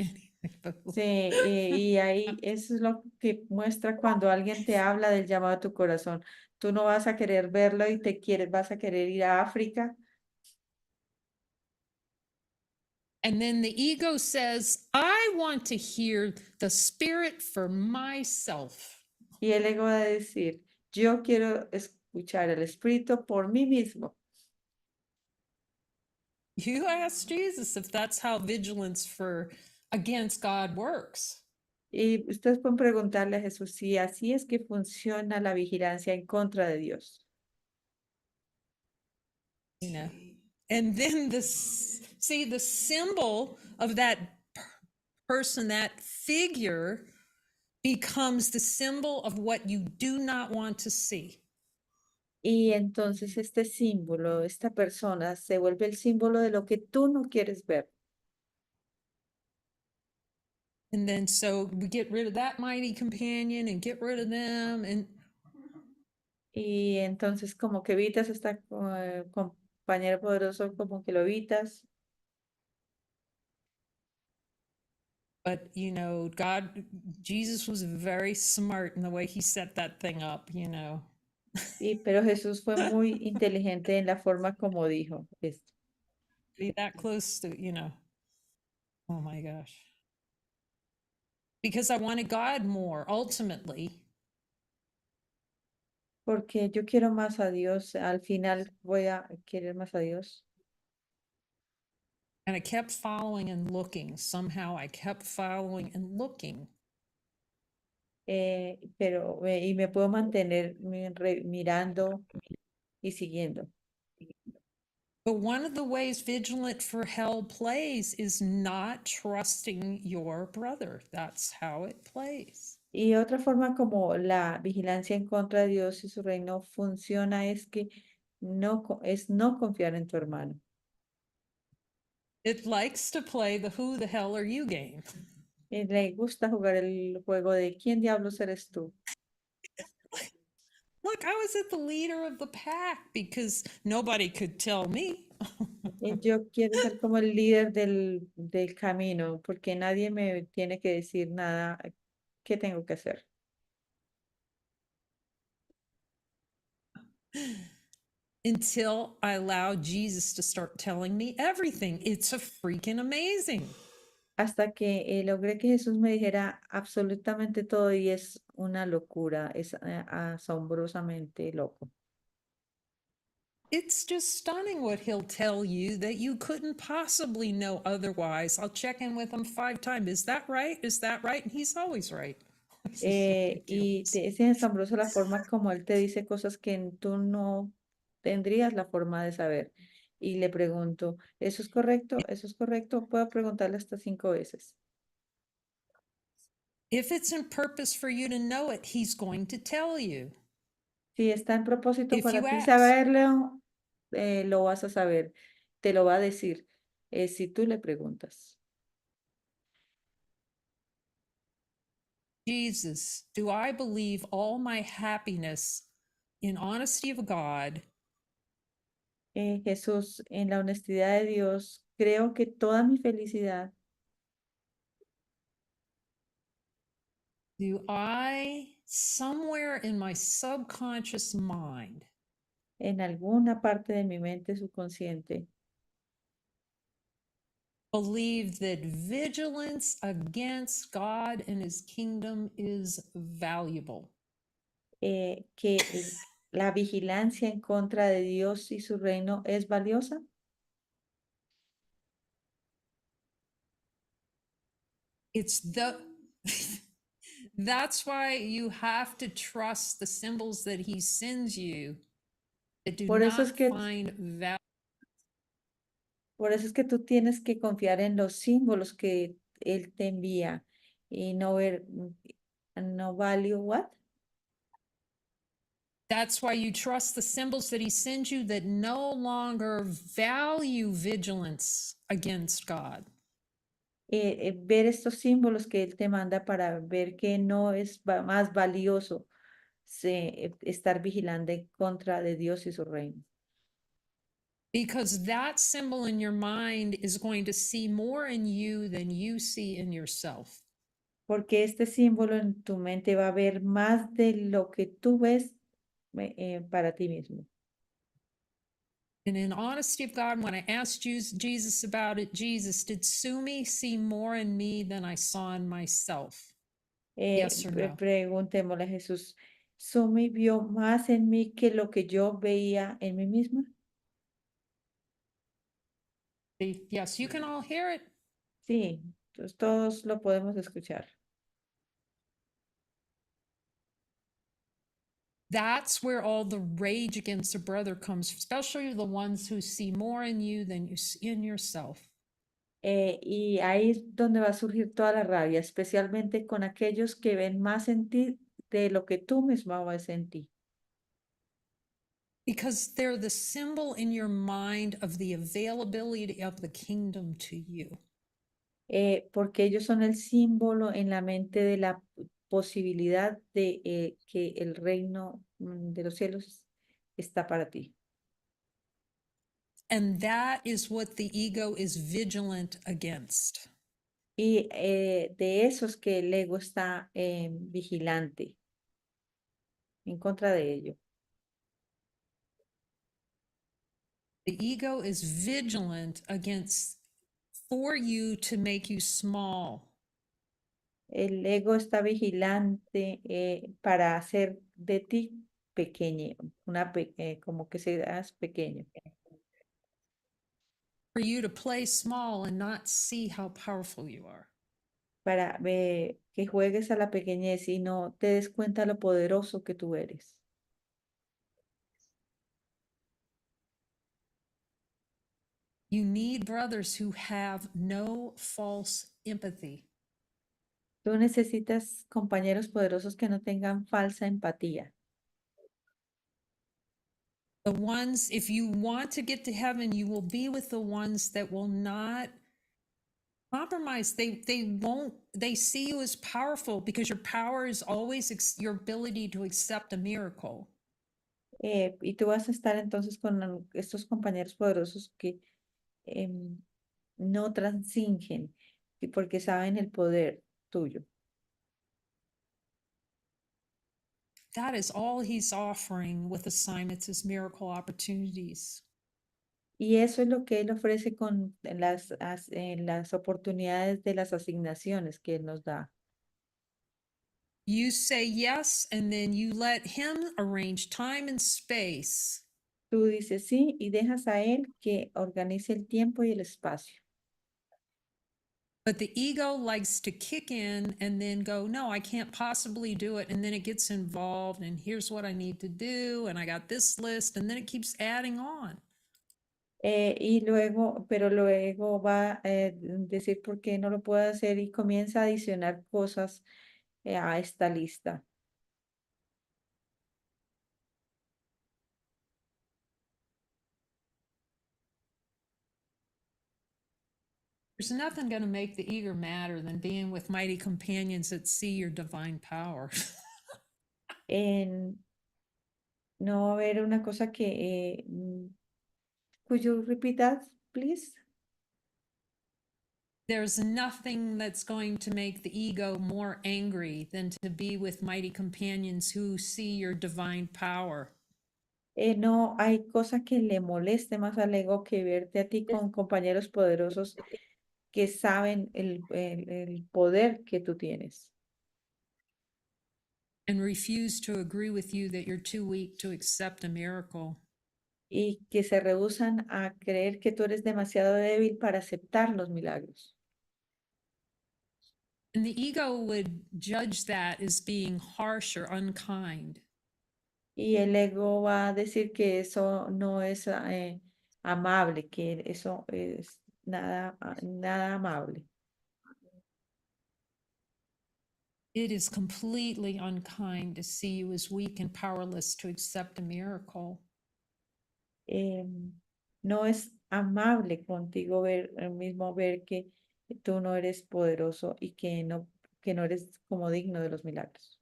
Sí, y ahí eso es lo que muestra cuando alguien te habla del llamado a tu corazón. Tú no vas a querer verlo y vas a querer ir a África. And then the ego says, I want to hear the spirit for myself. Y el ego va a decir, yo quiero escuchar el Espíritu por mí mismo. You ask Jesus if that's how vigilance for against God works. Y ustedes pueden preguntarle a Jesús si así es que funciona la vigilancia en contra de Dios. And then the symbol of that person, that figure, becomes the symbol of what you do not want to see. Y entonces este símbolo, esta persona, se vuelve el símbolo de lo que tú no quieres ver. And then so we get rid of that mighty companion and get rid of them. And Y entonces como que evitas esta compañero poderoso, como que lo evitas. but Jesus was very smart in the way he set that thing up. Sí, pero Jesús fue muy inteligente en la forma como dijo esto. Be that close to. Oh my gosh. Because I wanted God more ultimately. Porque yo quiero más a Dios, al final voy a querer más a Dios. And I kept following and looking. Somehow I kept following and looking. Y me puedo mantener mirando y siguiendo. But one of the ways vigilant for hell plays is not trusting your brother. That's how it plays. Y otra forma como la vigilancia en contra de Dios y su reino funciona es que es no confiar en tu hermano. It likes to play the who the hell are you game. Le gusta jugar el juego de ¿quién diablos eres tú? Look, I was at the leader of the pack because nobody could tell me. Yo quiero ser como el líder del camino porque nadie me tiene que decir nada qué tengo que hacer. Until I allowed Jesus to start telling me everything. It's a freaking amazing. Hasta que logré que Jesús me dijera absolutamente todo y es una locura, es asombrosamente loco. It's just stunning what he'll tell you that you couldn't possibly know otherwise. I'll check in with him 5 times. Is that right? Is that right? And he's always right. It's just ridiculous. Es asombroso la forma como él te dice cosas que tú no tendrías la forma de saber. Y le pregunto, ¿eso es correcto? ¿Eso es correcto? Puedo preguntarle hasta 5 veces. If it's in purpose for you to know it, he's going to tell you. Si está en propósito If para you ti ask. saberlo, lo vas a saber. Te lo va a decir si tú le preguntas. Jesus, do I believe all my happiness in honesty of God Jesús, en la honestidad de Dios, creo que toda mi felicidad, do I, somewhere in my subconscious mind, en alguna parte de mi mente subconsciente, believe that vigilance against God and his kingdom is valuable? que la vigilancia en contra de Dios y su reino es valiosa? It's the that's why you have to trust the symbols that he sends you that do Por eso not es que, find value. por eso es que tú tienes que confiar en los símbolos que Él te envía y no ver, no value what? That's why you trust the symbols that he sends you that no longer value vigilance against God. Ver estos símbolos que Él te manda para ver que no es más valioso estar vigilante contra de Dios y su reino. Because that symbol in your mind is going to see more in you than you see in yourself. Porque este símbolo en tu mente va a ver más de lo que tú ves para ti mismo. And in honesty of God, when I asked Jesus about it, Jesus, did Sumi see more in me than I saw in myself? Yes or no? Preguntémosle a Jesús, ¿Sumi vio más en mí que lo que yo veía en mí misma? Yes, you can all hear it. Sí, pues todos lo podemos escuchar. That's where all the rage against a brother comes, especially the ones who see more in you than you see in yourself. Y ahí es donde va a surgir toda la rabia, especialmente con aquellos que ven más en ti de lo que tú misma ves en ti. Because they're the symbol in your mind of the availability of the kingdom to you. Porque ellos son el símbolo en la mente de la posibilidad de que el reino de los cielos está para ti. And that is what the ego is vigilant against. Y de esos que el ego está vigilante en contra de ello. The ego is vigilant against for you to make you small. El ego está vigilante para hacer de ti pequeño, como que seas pequeño, For you to play small and not see how powerful you are. para que juegues a la pequeñez y no te des cuenta lo poderoso que tú eres. You need brothers who have no false empathy. Tú necesitas compañeros poderosos que no tengan falsa empatía. The ones, if you want to get to heaven, you will be with the ones that will not compromise. They see you as powerful because your power is always your ability to accept a miracle. Y tú vas a estar entonces con estos compañeros poderosos que no transingen porque saben el poder tuyo. That is all he's offering with assignments as miracle opportunities. Y eso es lo que él ofrece con las oportunidades de las asignaciones que él nos da. You say yes, and then you let him arrange time and space. Tú dices sí y dejas a él que organice el tiempo y el espacio. But the ego likes to kick in and then go, no, I can't possibly do it. And then it gets involved, and here's what I need to do. And I got this list. And then it keeps adding on. Y luego, pero luego va a decir por qué no lo puedo hacer y comienza a adicionar cosas a esta lista. There's nothing going to make the ego madder than being with mighty companions that see your divine power. En- no va a haber una cosa que, could you repeat that, please? There's nothing that's going to make the ego more angry than to be with mighty companions who see your divine power. No hay cosa que le moleste más al ego que verte a ti con compañeros poderosos que saben el poder que tú tienes And refuse to agree with you that you're too weak to accept a miracle. y que se rehúsan a creer que tú eres demasiado débil para aceptar los milagros. And the ego would judge that as being harsh or unkind. Y el ego va a decir que eso no es amable, que eso es nada amable. It is completely unkind to see you as weak and powerless to accept a miracle. No es amable contigo ver, mismo ver que tú no eres poderoso y que no eres como digno de los milagros.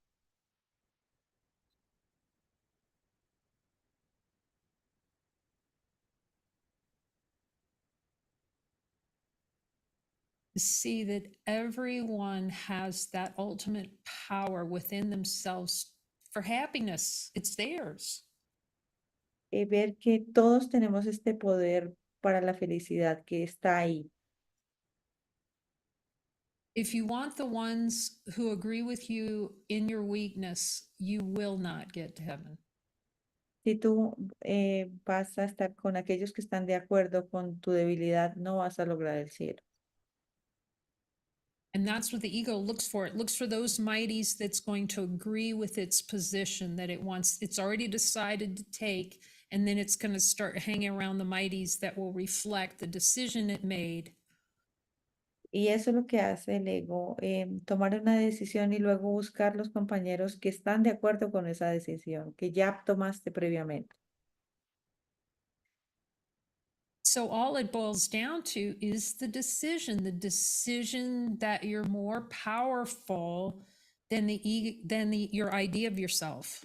To see that everyone has that ultimate power within themselves for happiness. It's theirs. Ver que todos tenemos este poder para la felicidad que está ahí. If you want the ones who agree with you in your weakness, you will not get to heaven. Si tú vas a estar con aquellos que están de acuerdo con tu debilidad, no vas a lograr el cielo. And that's what the ego looks for. It looks for those mighties that's going to agree with its position that it wants, it's already decided to take, and then it's going to start hanging around the mighties that will reflect the decision it made. Y eso es lo que hace el ego, tomar una decisión y luego buscar los compañeros que están de acuerdo con esa decisión, que ya tomaste previamente. So all it boils down to is the decision that you're more powerful than your idea of yourself.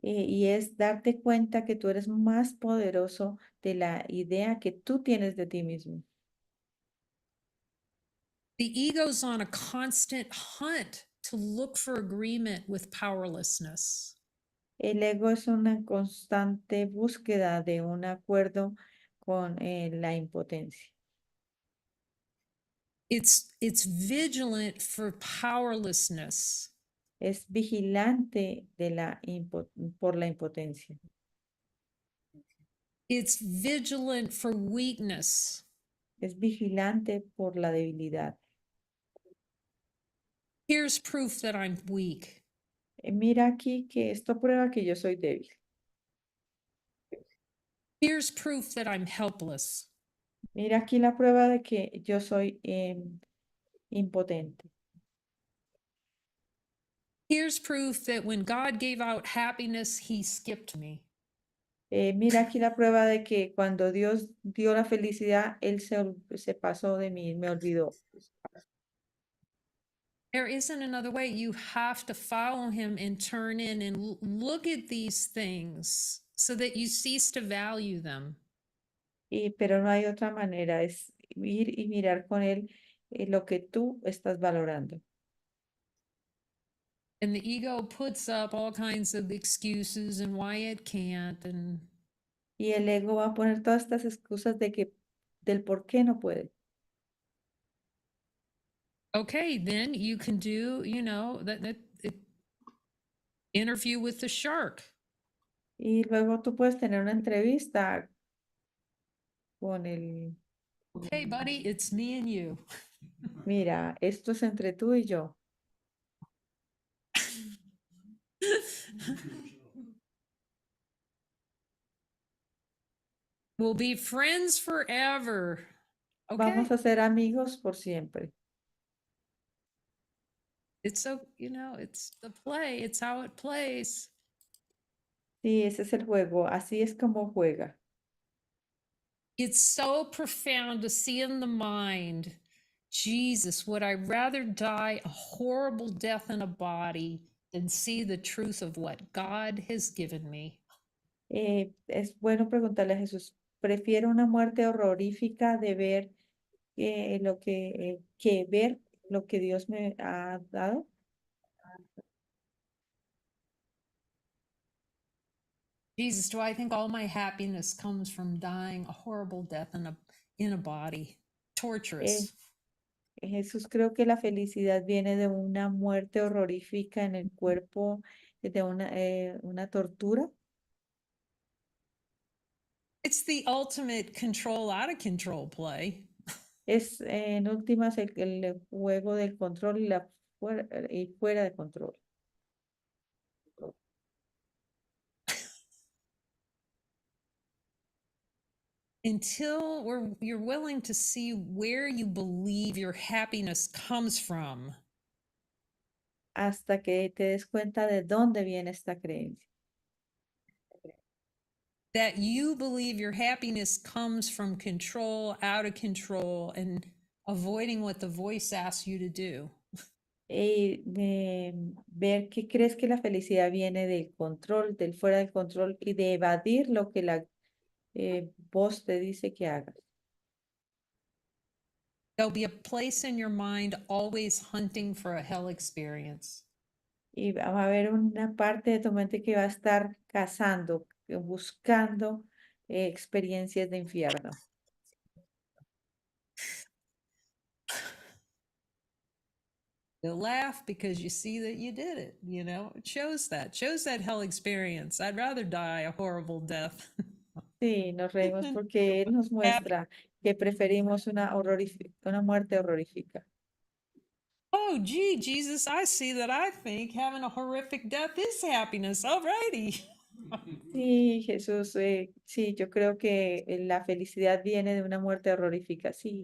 Y es darte cuenta que tú eres más poderoso de la idea que tú tienes de ti mismo. The ego's on a constant hunt to look for agreement with powerlessness. El ego es una constante búsqueda de un acuerdo con la impotencia. It's vigilant for powerlessness. Es vigilante de por la impotencia. It's vigilant for weakness. Es vigilante por la debilidad. Here's proof that I'm weak. Mira aquí que esto prueba que yo soy débil. Here's proof that I'm helpless. Mira aquí la prueba de que yo soy impotente. Here's proof that when God gave out happiness, he skipped me. Mira aquí la prueba de que cuando Dios dio la felicidad, Él se pasó de mí, me olvidó. There isn't another way. You have to follow him and turn in and look at these things so that you cease to value them. Pero no hay otra manera, es ir y mirar con Él lo que tú estás valorando. And the ego puts up all kinds of excuses and why it can't. And Y el ego va a poner todas estas excusas del por qué no puede. okay, then you can do, that interview with the shark. Y luego tú puedes tener una entrevista con el, Hey, buddy, it's me and you. mira, esto es entre tú y yo. We'll be friends forever. Vamos Okay. a ser amigos por siempre. It's so, it's the play, it's how it plays. Sí, ese es el juego, así es como juega. It's so profound to see in the mind, Jesus, would I rather die a horrible death in a body than see the truth of what God has given me? Es bueno preguntarle a Jesús, ¿prefiero una muerte horrorífica de ver que ver lo que Dios me ha dado? Jesus, do I think all my happiness comes from dying a horrible death in a body? Eh, Torturous. Jesús, creo que la felicidad viene de una muerte horrorífica en el cuerpo, de una tortura. It's the ultimate control out of control play. Es en últimas el juego del control y fuera de control. Until you're willing to see where you believe your happiness comes from, Hasta que te des cuenta de dónde viene esta creencia. that you believe your happiness comes from control, out of control, and avoiding what the voice asks you to do. Ver que crees que la felicidad viene del control, del fuera del control y de evadir lo que la voz te dice que hagas. There'll be a place in your mind always hunting for a hell experience. Y va a haber una parte de tu mente que va a estar cazando, buscando experiencias de infierno. You'll laugh because you see that you did it. It shows that hell experience. I'd rather die a horrible death. Sí, nos reímos porque Él nos muestra que preferimos una muerte horrorífica. Oh, gee, Jesus, I see that I think having a horrific death is happiness. Alrighty. Sí, Jesús, sí, yo creo que la felicidad viene de una muerte horrorífica, sí.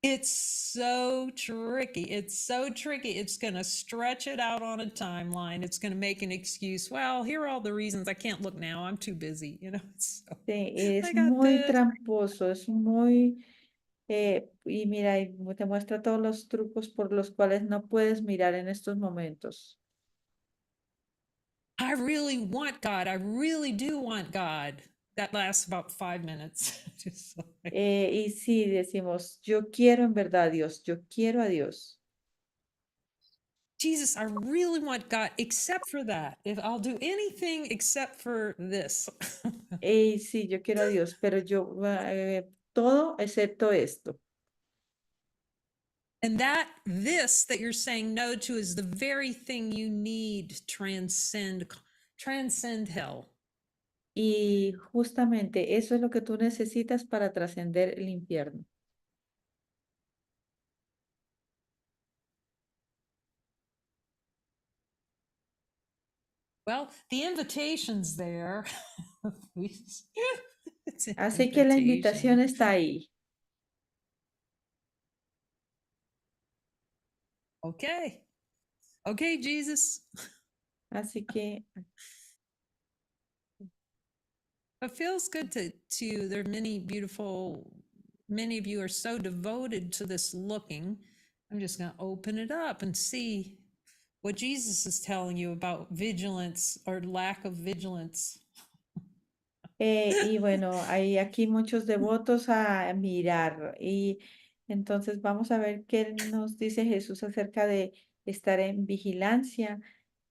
It's so tricky. It's so tricky. It's going to stretch it out on a timeline. It's going to make an excuse. Well, here are all the reasons I can't look now. I'm too busy. So Sí, I es got muy this. tramposo, es muy, y mira, y te muestra todos los trucos por los cuales no puedes mirar en estos momentos. I really want God. I really do want God. That lasts about 5 minutes. Just like, Y sí, decimos, yo quiero en verdad a Dios, yo quiero a Dios. Jesus, I really want God, except for that. If I'll do anything except for this. Y sí, yo quiero a Dios, pero todo excepto esto. And this that you're saying no to is the very thing you need to transcend hell. Y justamente eso es lo que tú necesitas para trascender el infierno. Well, the invitation's there. It's an Así que la invitación invitation. está ahí. Okay. Okay, Jesus. Así que It feels good to there are many of you are so devoted to this looking. I'm just going to open it up and see what Jesus is telling you about vigilance or lack of vigilance. Y bueno, hay aquí muchos devotos a mirar y entonces vamos a ver qué nos dice Jesús acerca de estar en vigilancia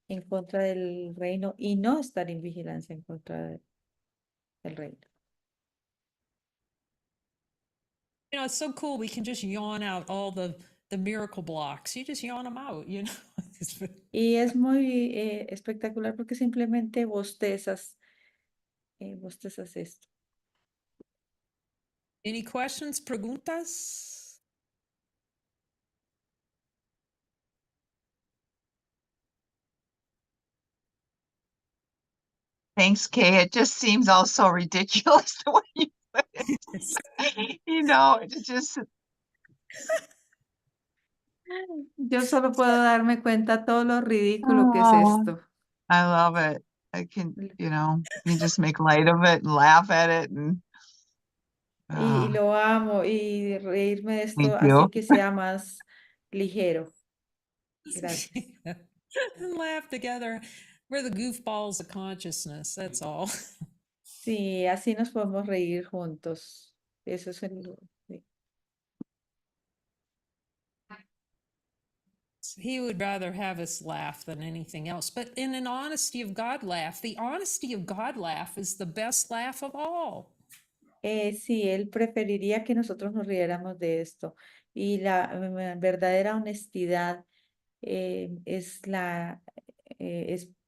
en contra del reino y no estar en vigilancia en contra del reino. It's so cool. We can just yawn out all the miracle blocks. You just yawn them out. Y es muy espectacular porque simplemente bostezas esto. Any questions, preguntas? Thanks, Kay. It just seems all so ridiculous the way you put it. You know, it just Yo solo puedo darme cuenta todo lo ridículo que es oh, esto. I love it. I can, you know, you just make light of it and laugh at it and Y lo amo y reírme de esto thank así you. que sea más ligero. Gracias. And laugh together. We're the goofballs of consciousness, that's all. Sí, así nos podemos reír juntos. Eso es sí. He would rather have us laugh than anything else. But in an honesty of God laugh, the honesty of God laugh is the best laugh of all. Sí, él preferiría que nosotros nos riéramos de esto. Y la verdadera honestidad es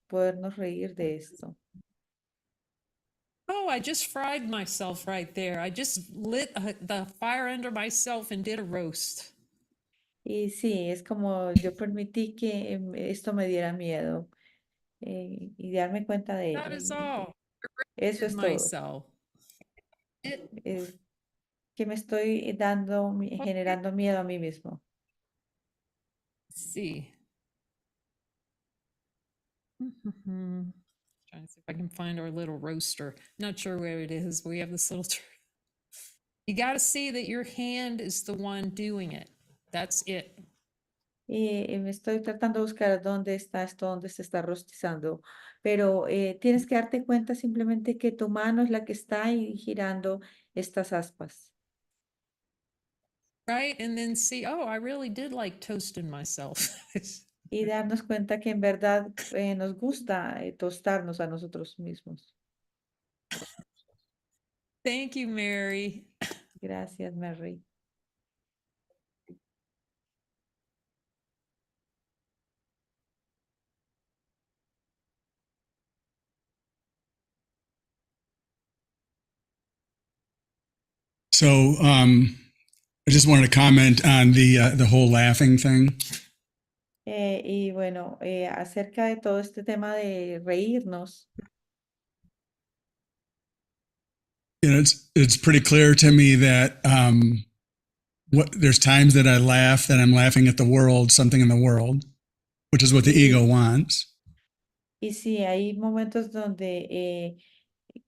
podernos reír de esto. Oh, I just fried myself right there. I just lit the fire under myself and did a roast. Y sí, es como yo permití que esto me diera miedo y darme cuenta de That ello. is all. Eso es todo. Myself. Es que me estoy generando miedo a mí mismo. See. Trying to see if I can find our little roaster. Not sure where it is. We have this little. You got to see that your hand is the one doing it. That's it. Y me estoy tratando de buscar dónde está esto, dónde se está rostizando. Pero tienes que darte cuenta simplemente que tu mano es la que está ahí girando estas aspas. Right. And then see, oh, I really did like toasting myself. Y darnos cuenta que en verdad nos gusta tostarnos a nosotros mismos. Thank you, Mary. Gracias, Mary. So I just wanted to comment on the whole laughing thing. Y bueno, acerca de todo este tema de reírnos, You know, it's pretty clear to me that there's times that I laugh that I'm laughing at the world, something in the world, which is what the ego wants. y sí, hay momentos donde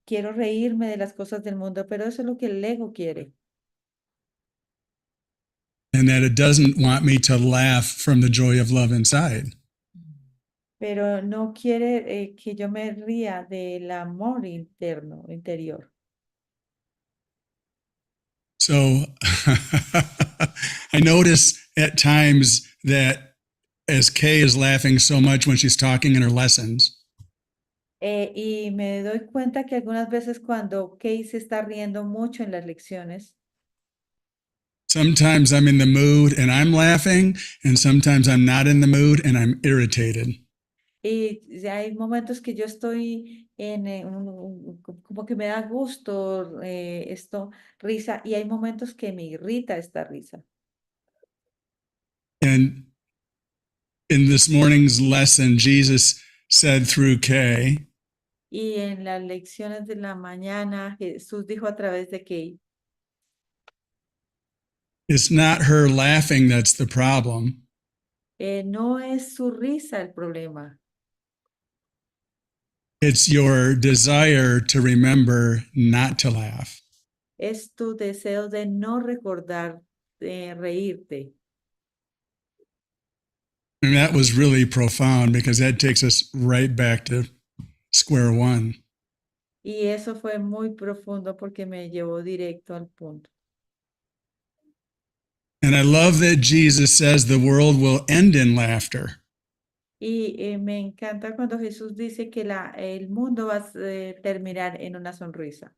quiero reírme de las cosas del mundo, pero eso es lo que el ego quiere. And that it doesn't want me to laugh from the joy of love inside. Pero no quiere que yo me ría del amor interno, interior. So I notice at times that as Kay is laughing so much when she's talking in her lessons, Y me doy cuenta que algunas veces cuando Kay se está riendo mucho en las lecciones, sometimes I'm in the mood and I'm laughing, and sometimes I'm not in the mood and I'm irritated. y hay momentos que yo estoy en como que me da gusto risa, y hay momentos que me irrita esta risa. And in this morning's lesson, Jesus said through Kay, Y en las lecciones de la mañana, Jesús dijo a través de Kay, it's not her laughing that's the problem. no es su risa el problema, It's your desire to remember not to laugh. es tu deseo de no recordar, de reírte. And that was really profound because that takes us right back to square one. Y eso fue muy profundo porque me llevó directo al punto. And I love that Jesus says the world will end in laughter. Y me encanta cuando Jesús dice que el mundo va a terminar en una sonrisa.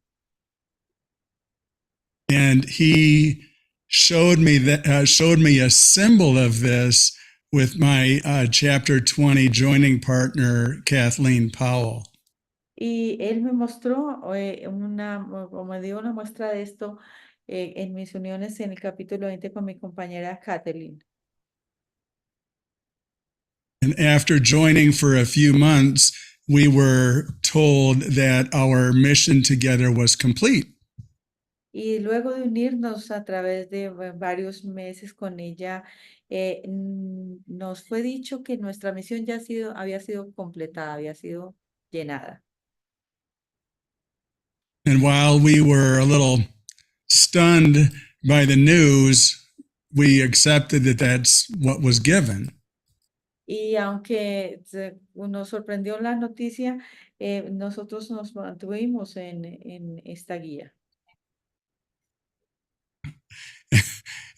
And he showed me a symbol of this with my chapter 20 joining partner, Kathleen Powell. Y él me mostró o me dio una muestra de esto en mis uniones en el capítulo 20 con mi compañera Kathleen. And after joining for a few months, we were told that our mission together was complete. Y luego de unirnos a través de varios meses con ella, nos fue dicho que nuestra misión ya había sido completada, había sido llenada. And while we were a little stunned by the news, we accepted that that's what was given. Y aunque nos sorprendió la noticia, nosotros nos mantuvimos en esta guía.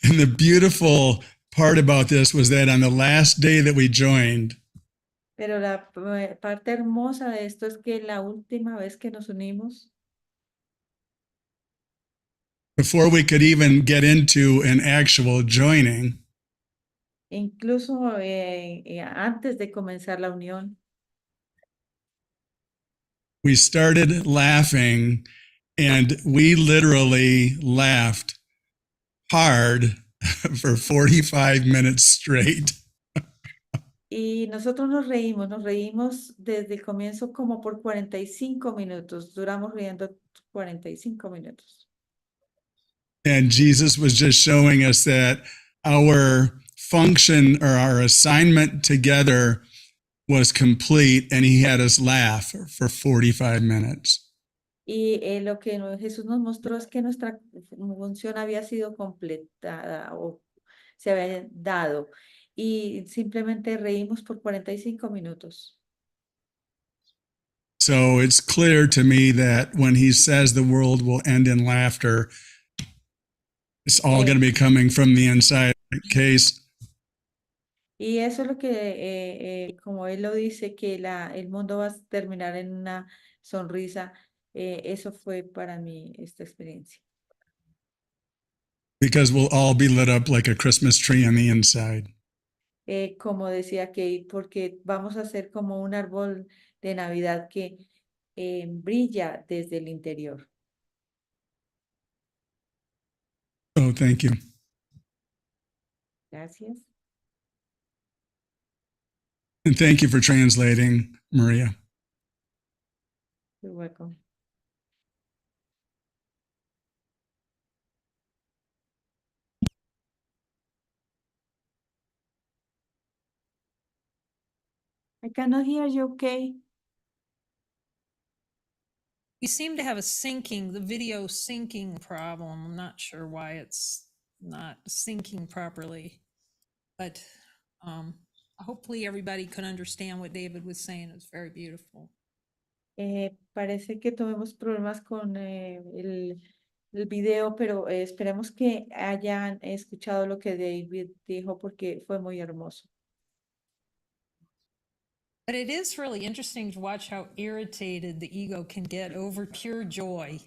And the beautiful part about this was that on the last day that we joined, Pero la parte hermosa de esto es que la última vez que nos unimos, before we could even get into an actual joining, incluso antes de comenzar la unión, we started laughing, and we literally laughed hard for 45 minutes straight. y nosotros nos reímos desde el comienzo como por 45 minutos, duramos riendo 45 minutos. And Jesus was just showing us that our function or our assignment together was complete, and he had us laugh for 45 minutes. Y lo que Jesús nos mostró es que nuestra función había sido completada o se había dado. Y simplemente reímos por 45 minutos. So it's clear to me that when he says the world will end in laughter, it's all going to be coming from the inside. Case. Y eso es lo que, como él lo dice, que el mundo va a terminar en una sonrisa. Eso fue para mí esta experiencia. Because we'll all be lit up like a Christmas tree on the inside. Como decía Kate, porque vamos a ser como un árbol de Navidad que brilla desde el interior. Oh, thank you. Gracias. And thank you for translating, Maria. You're welcome. I cannot hear you, Kate. You seem to have the video syncing problem. I'm not sure why it's not syncing properly, but hopefully everybody could understand what David was saying. It was very beautiful. Parece que tuvimos problemas con el video, pero esperemos que hayan escuchado lo que David dijo porque fue muy hermoso. But it is really interesting to watch how irritated the ego can get over pure joy.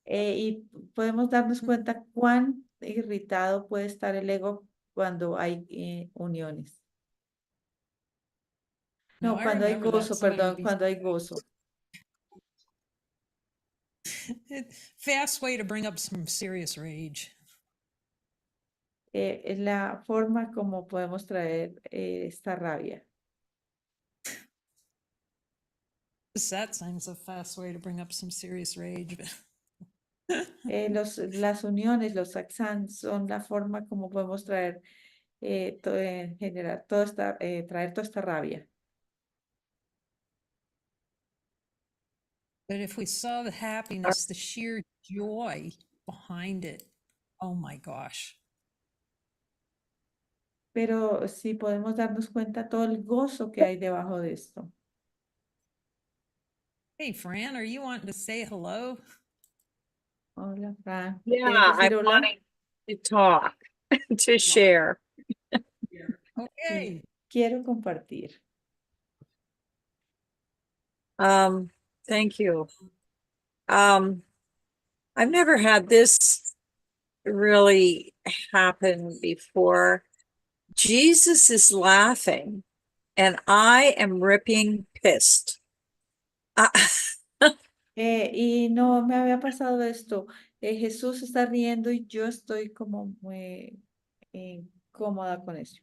Y podemos darnos cuenta cuán irritado puede estar el ego cuando hay uniones. No, I cuando hay remember that gozo, somebody perdón, would be- cuando hay gozo. Fast way to bring up some serious rage. Es la forma como podemos traer esta rabia. The Satsang's a fast way to bring up some serious rage. Las uniones, los Satsang son la forma como podemos traer, generar traer toda esta rabia. But if we saw the happiness, the sheer joy behind it, oh my gosh. Pero sí podemos darnos cuenta todo el gozo que hay debajo de esto. Hey, Fran, are you wanting to say hello? Hola, Fran. Yeah, ¿Quieres decir I'm hola? wanting to talk, to share. Okay. Quiero compartir. Thank you. I've never had this really happen before, Jesus is laughing and I am ripping pissed. Y no me había pasado esto. Jesús está riendo y yo estoy como muy incómoda con eso.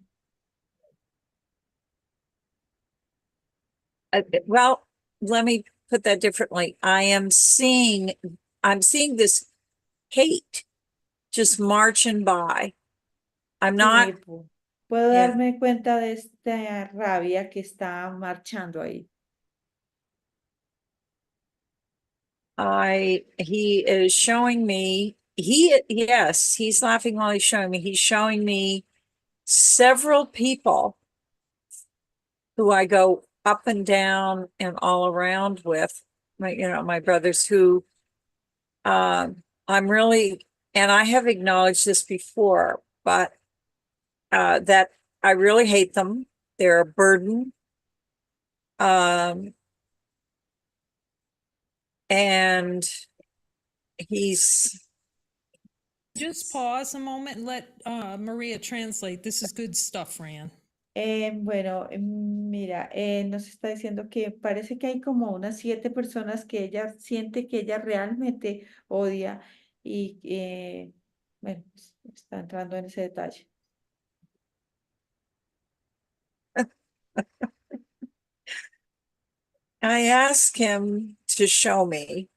Well, let me put that differently. I'm seeing this hate just marching by. I'm not, Sí, puedo yeah, darme cuenta de esta rabia que está marchando ahí. he is showing me, yes, he's laughing while he's showing me. He's showing me several people who I go up and down and all around with, my brothers who, I'm really, and I have acknowledged this before, but that I really hate them. They're a burden. And he's, Just pause a moment and let Maria translate. This is good stuff, Fran. Bueno, mira, nos está diciendo que parece que hay como unas 7 personas que ella siente que ella realmente odia y bueno, pues, está entrando en ese detalle. I asked him to show me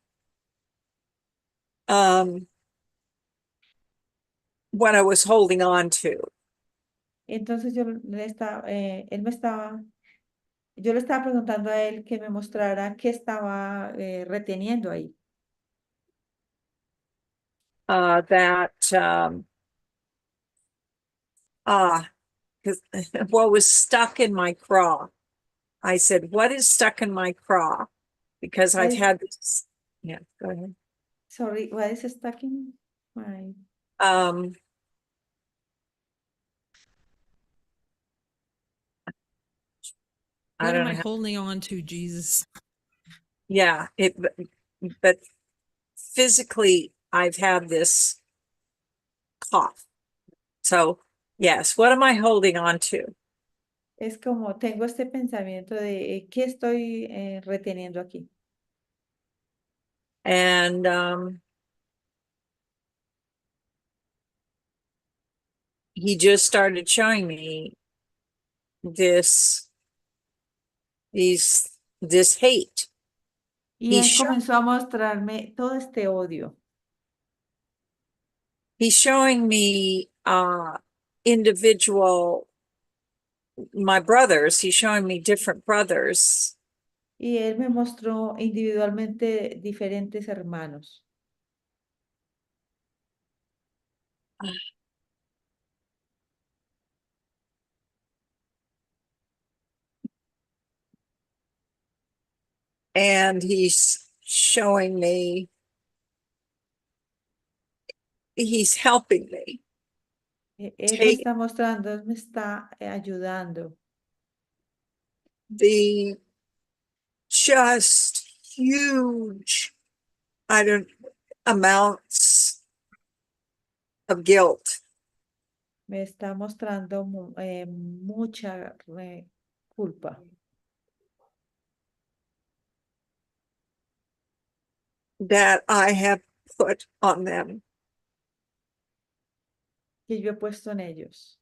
what I was holding on to. Entonces yo yo le estaba preguntando a él que me mostrara qué estaba reteniendo ahí. Because what was stuck in my craw. I said, what is stuck in my craw? Because I've What is- had this, yeah, go ahead. Sorry, what is stuck in my... I What don't am I know. holding on to, Jesus? Yeah, but physically, I've had this cough. So, yes, what am I holding on to? Es como tengo este pensamiento de qué estoy reteniendo aquí. And he just started showing me this hate. Y He's él comenzó a mostrarme todo este odio. showing me individual, my brothers. He's showing me different brothers. Y él me mostró individualmente diferentes hermanos. And he's showing me, he's helping me Él me take está mostrando, él me está ayudando. the just huge, amounts of guilt Me está mostrando mucha culpa that I have put on them. que yo he puesto en ellos.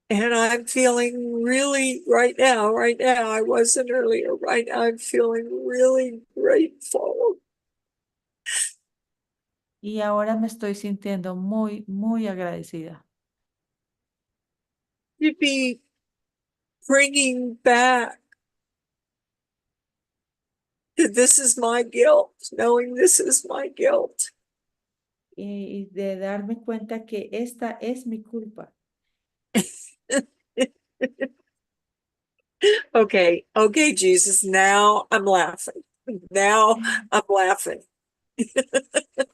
And I'm feeling really right now, I wasn't earlier, right now I'm feeling really grateful Y ahora me estoy sintiendo muy, muy agradecida. to be bringing back that this is my guilt, knowing this is my guilt. Y de darme cuenta que esta es mi culpa. Okay, Jesus, now I'm laughing. Now I'm laughing.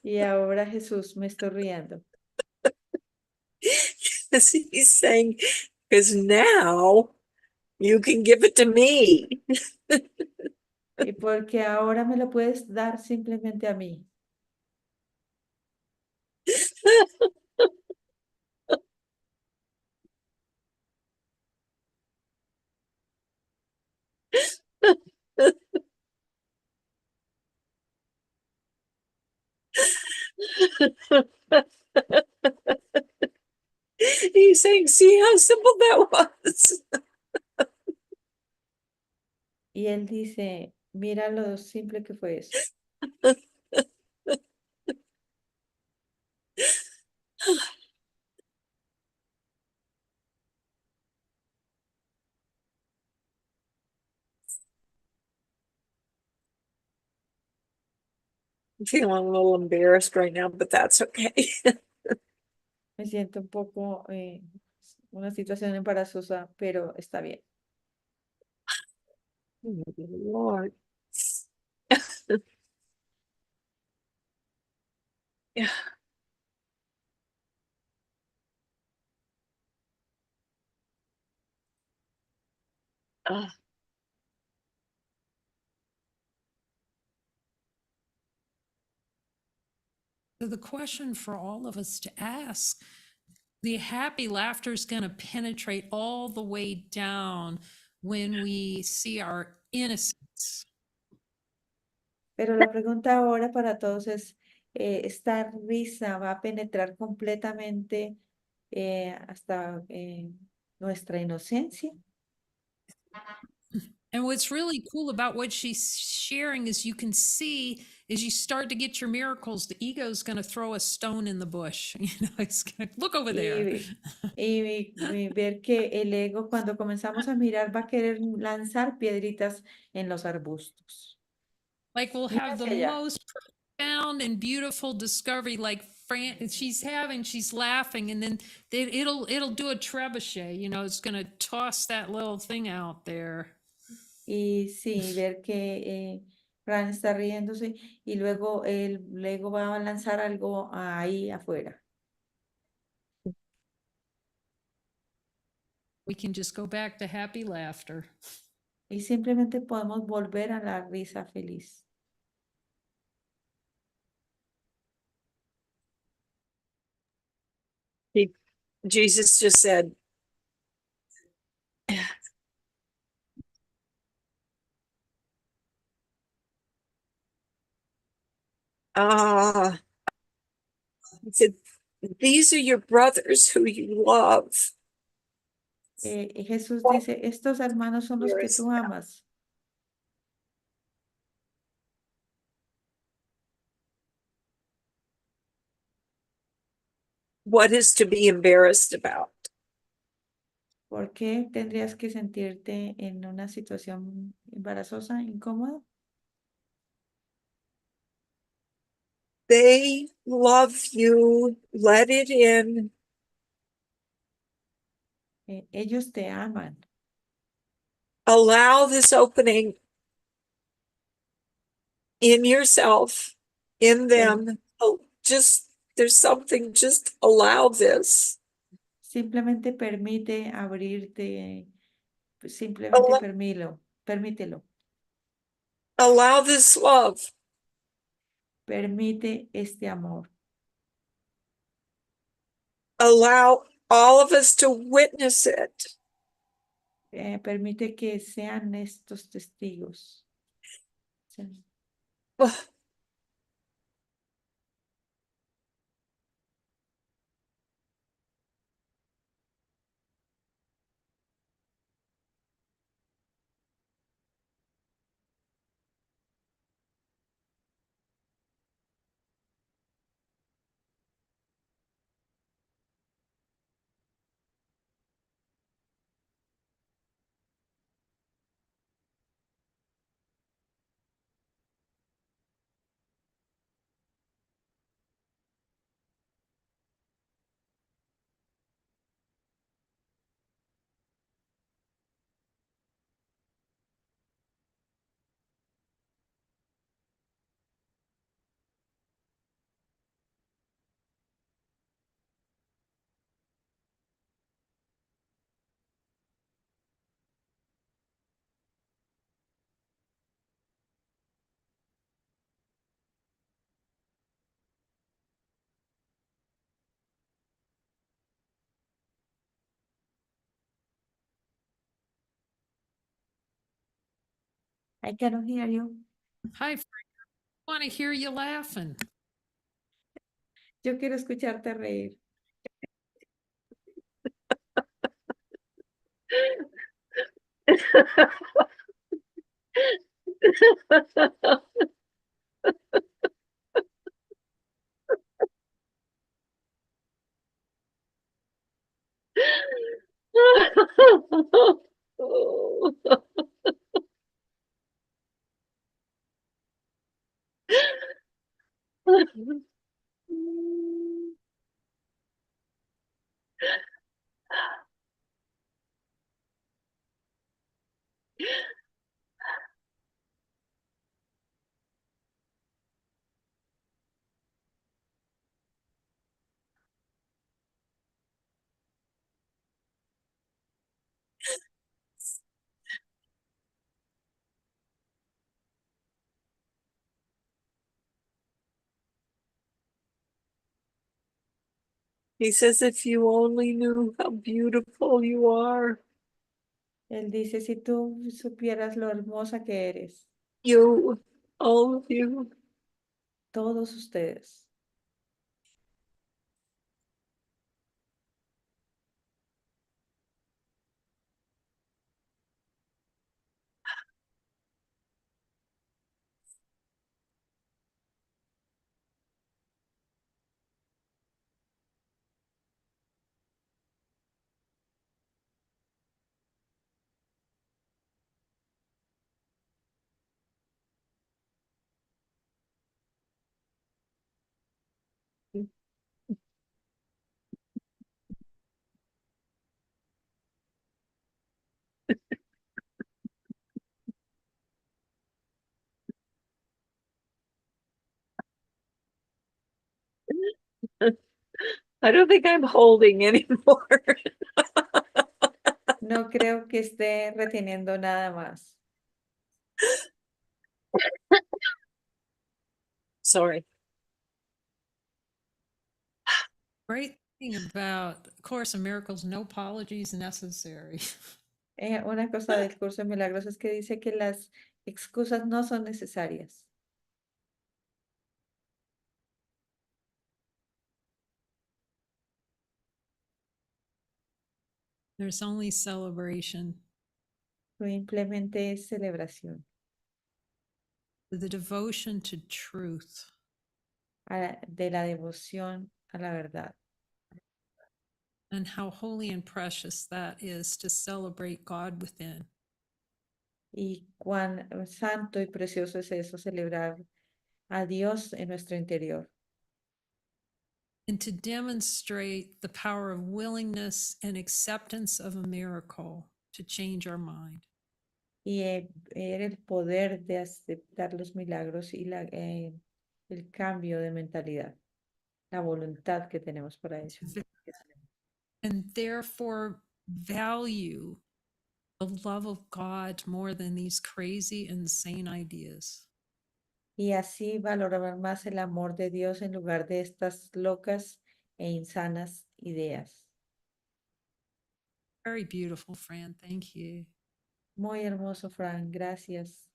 Y ahora Jesús, me estoy riendo. He's saying, because now you can give it to me. Y porque ahora me lo puedes dar simplemente a mí. He's saying, see how simple that was. Y él dice, mira lo simple que fue eso. I'm feeling a little embarrassed right now, but that's okay. Me siento un poco una situación embarazosa, pero está bien. Oh, Lord. Yeah. Uh, So the question for all of us to ask, the happy laughter is going to penetrate all the way down when we see our innocence. Pero la pregunta ahora para todos es, ¿esta risa va a penetrar completamente hasta nuestra inocencia? And what's really cool about what she's sharing is you can see as you start to get your miracles, the ego is going to throw a stone in the bush. You know, it's going to look over there. Y ver que el ego, cuando comenzamos a mirar, va a querer lanzar piedritas en los arbustos. Like we'll Mira have the hacia allá. most profound and beautiful discovery, like she's laughing, and then it'll do a trebuchet. You know, it's going to toss that little thing out there. Y sí, ver que Fran está riéndose y luego el ego va a lanzar algo ahí afuera. We can just go back to happy laughter. Y simplemente podemos volver a la risa feliz. Jesus just said, ah, he said, these are your brothers who you love. Y Jesús dice, estos hermanos son los que tú amas. What is to be embarrassed about? ¿Por qué tendrías que sentirte en una situación embarazosa, incómoda? They love you. Let it in. Ellos te aman. Allow this opening in yourself, in them. Oh, just there's something, just allow this. Simplemente permite abrirte, simplemente permítelo. Allow this love. Permite este amor. Allow all of us to witness it. Permite que sean estos testigos. Sí. I cannot hear you. Hi, Frank. I want to hear you laughing. Yo quiero escucharte reír. He says, if you only knew how beautiful you are, Él dice, si tú supieras lo hermosa que eres, you, all of you. todos ustedes. I don't think I'm holding anymore. No creo que esté reteniendo nada más. Sorry. Great thing about Course in Miracles, no apologies necessary. Una cosa del curso de milagros es que dice que las excusas no son necesarias. There's only celebration, Simplemente es celebración the devotion to truth. de la devoción a la verdad. And how holy and precious that is to celebrate God within. Y cuán santo y precioso es eso, celebrar a Dios en nuestro interior. And to demonstrate the power of willingness and acceptance of a miracle to change our mind. Y ver el poder de aceptar los milagros y el cambio de mentalidad, la voluntad que tenemos para eso. And therefore value the love of God more than these crazy, insane ideas. Y así valorar más el amor de Dios en lugar de estas locas e insanas ideas. Very beautiful, Fran. Thank you. Muy hermoso, Fran. Gracias.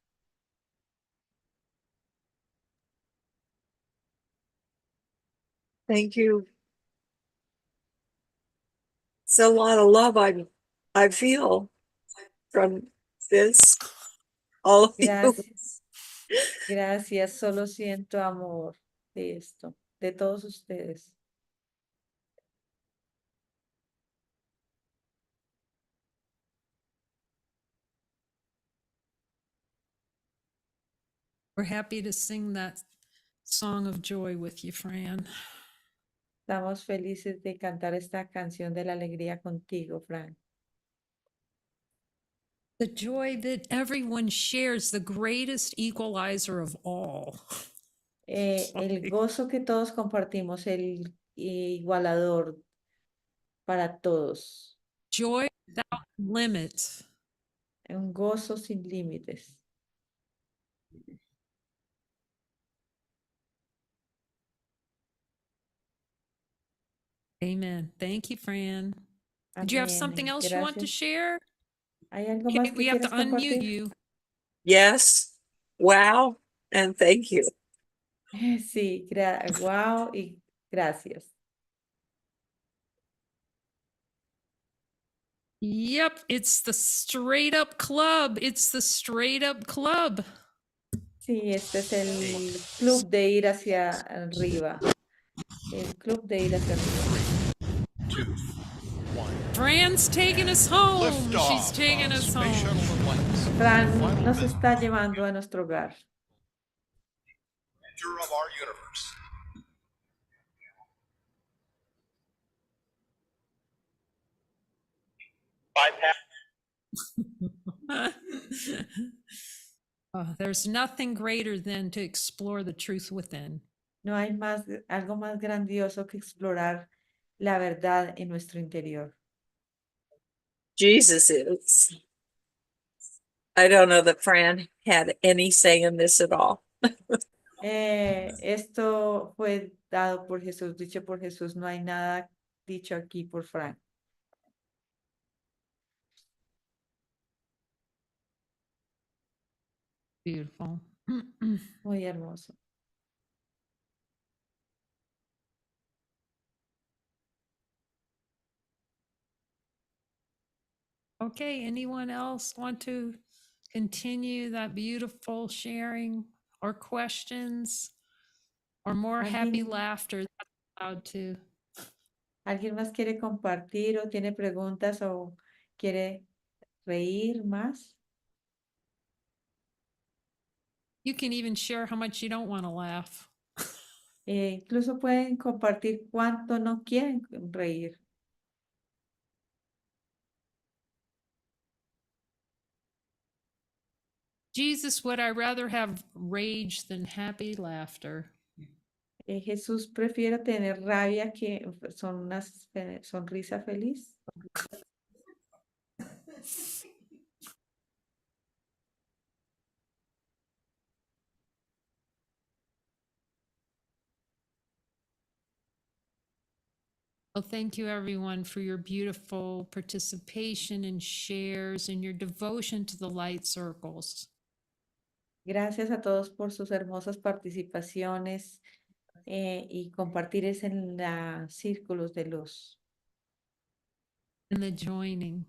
Thank you. It's a lot of love I feel from this. All of you. Gracias. Gracias. Solo siento amor de esto, de todos ustedes. We're happy to sing that song of joy with you, Fran. Estamos felices de cantar esta canción de la alegría contigo, Fran. The joy that everyone shares, the greatest equalizer of all. El gozo que todos compartimos, el igualador para todos. Joy without limit. Un gozo sin límites. Amen. Thank you, Fran. Did you have Amén. something else you want to Gracias. share? ¿Hay algo Okay, más que we have to quieras unmute compartir? you. Yes. Wow. And thank you. Sí, wow y gracias. Yep, it's the straight up club. It's the straight up club. Sí, este es el club de ir hacia arriba. El club de ir hacia arriba. Fran's taking us home. She's taking us home. Fran nos está llevando a nuestro hogar. Of our universe. There's nothing greater than to explore the truth within. No hay algo más grandioso que explorar la verdad en nuestro interior. Jesus is. I don't know that Fran had any say in this at all. Esto fue dado por Jesús, dicho por Jesús. No hay nada dicho aquí por Frank. Beautiful. Muy hermoso. Okay, anyone else want to continue that beautiful sharing or questions or more happy ¿Alguien- laughter? That's allowed too. ¿Alguien más quiere compartir o tiene preguntas o quiere reír más? You can even share how much you don't want to laugh. Incluso pueden compartir cuánto no quieren reír. Jesus, would I rather have rage than happy laughter? Jesús prefiere tener rabia que una sonrisa feliz. Well, thank you everyone for your beautiful participation and shares and your devotion to the light circles. Gracias a todos por sus hermosas participaciones y compartir en los círculos de luz And the joining.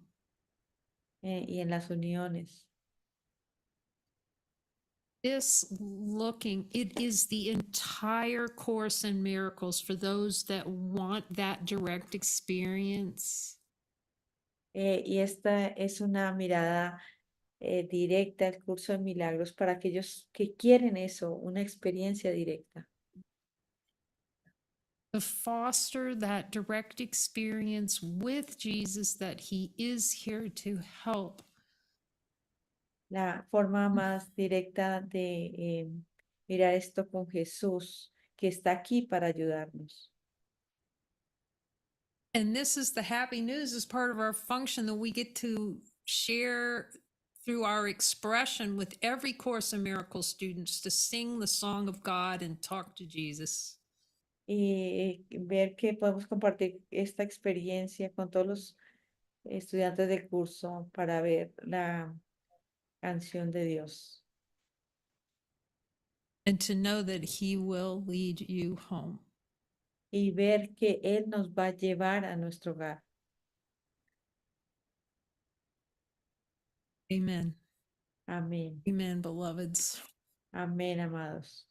Y en las uniones. This it is the entire Course in Miracles for those that want that direct experience. Y esta es una mirada directa al curso de milagros para aquellos que quieren eso, una experiencia directa. To foster that direct experience with Jesus, that he is here to help. La forma más directa de mirar esto con Jesús, que está aquí para ayudarnos. And this is the happy news as part of our function that we get to share through our expression with every Course in Miracles students to sing the song of God and talk to Jesus. Y ver que podemos compartir esta experiencia con todos los estudiantes del curso para ver la canción de Dios. And to know that he will lead you home. Y ver que Él nos va a llevar a nuestro hogar. Amen. Amén. Amen, beloveds. Amén, amados.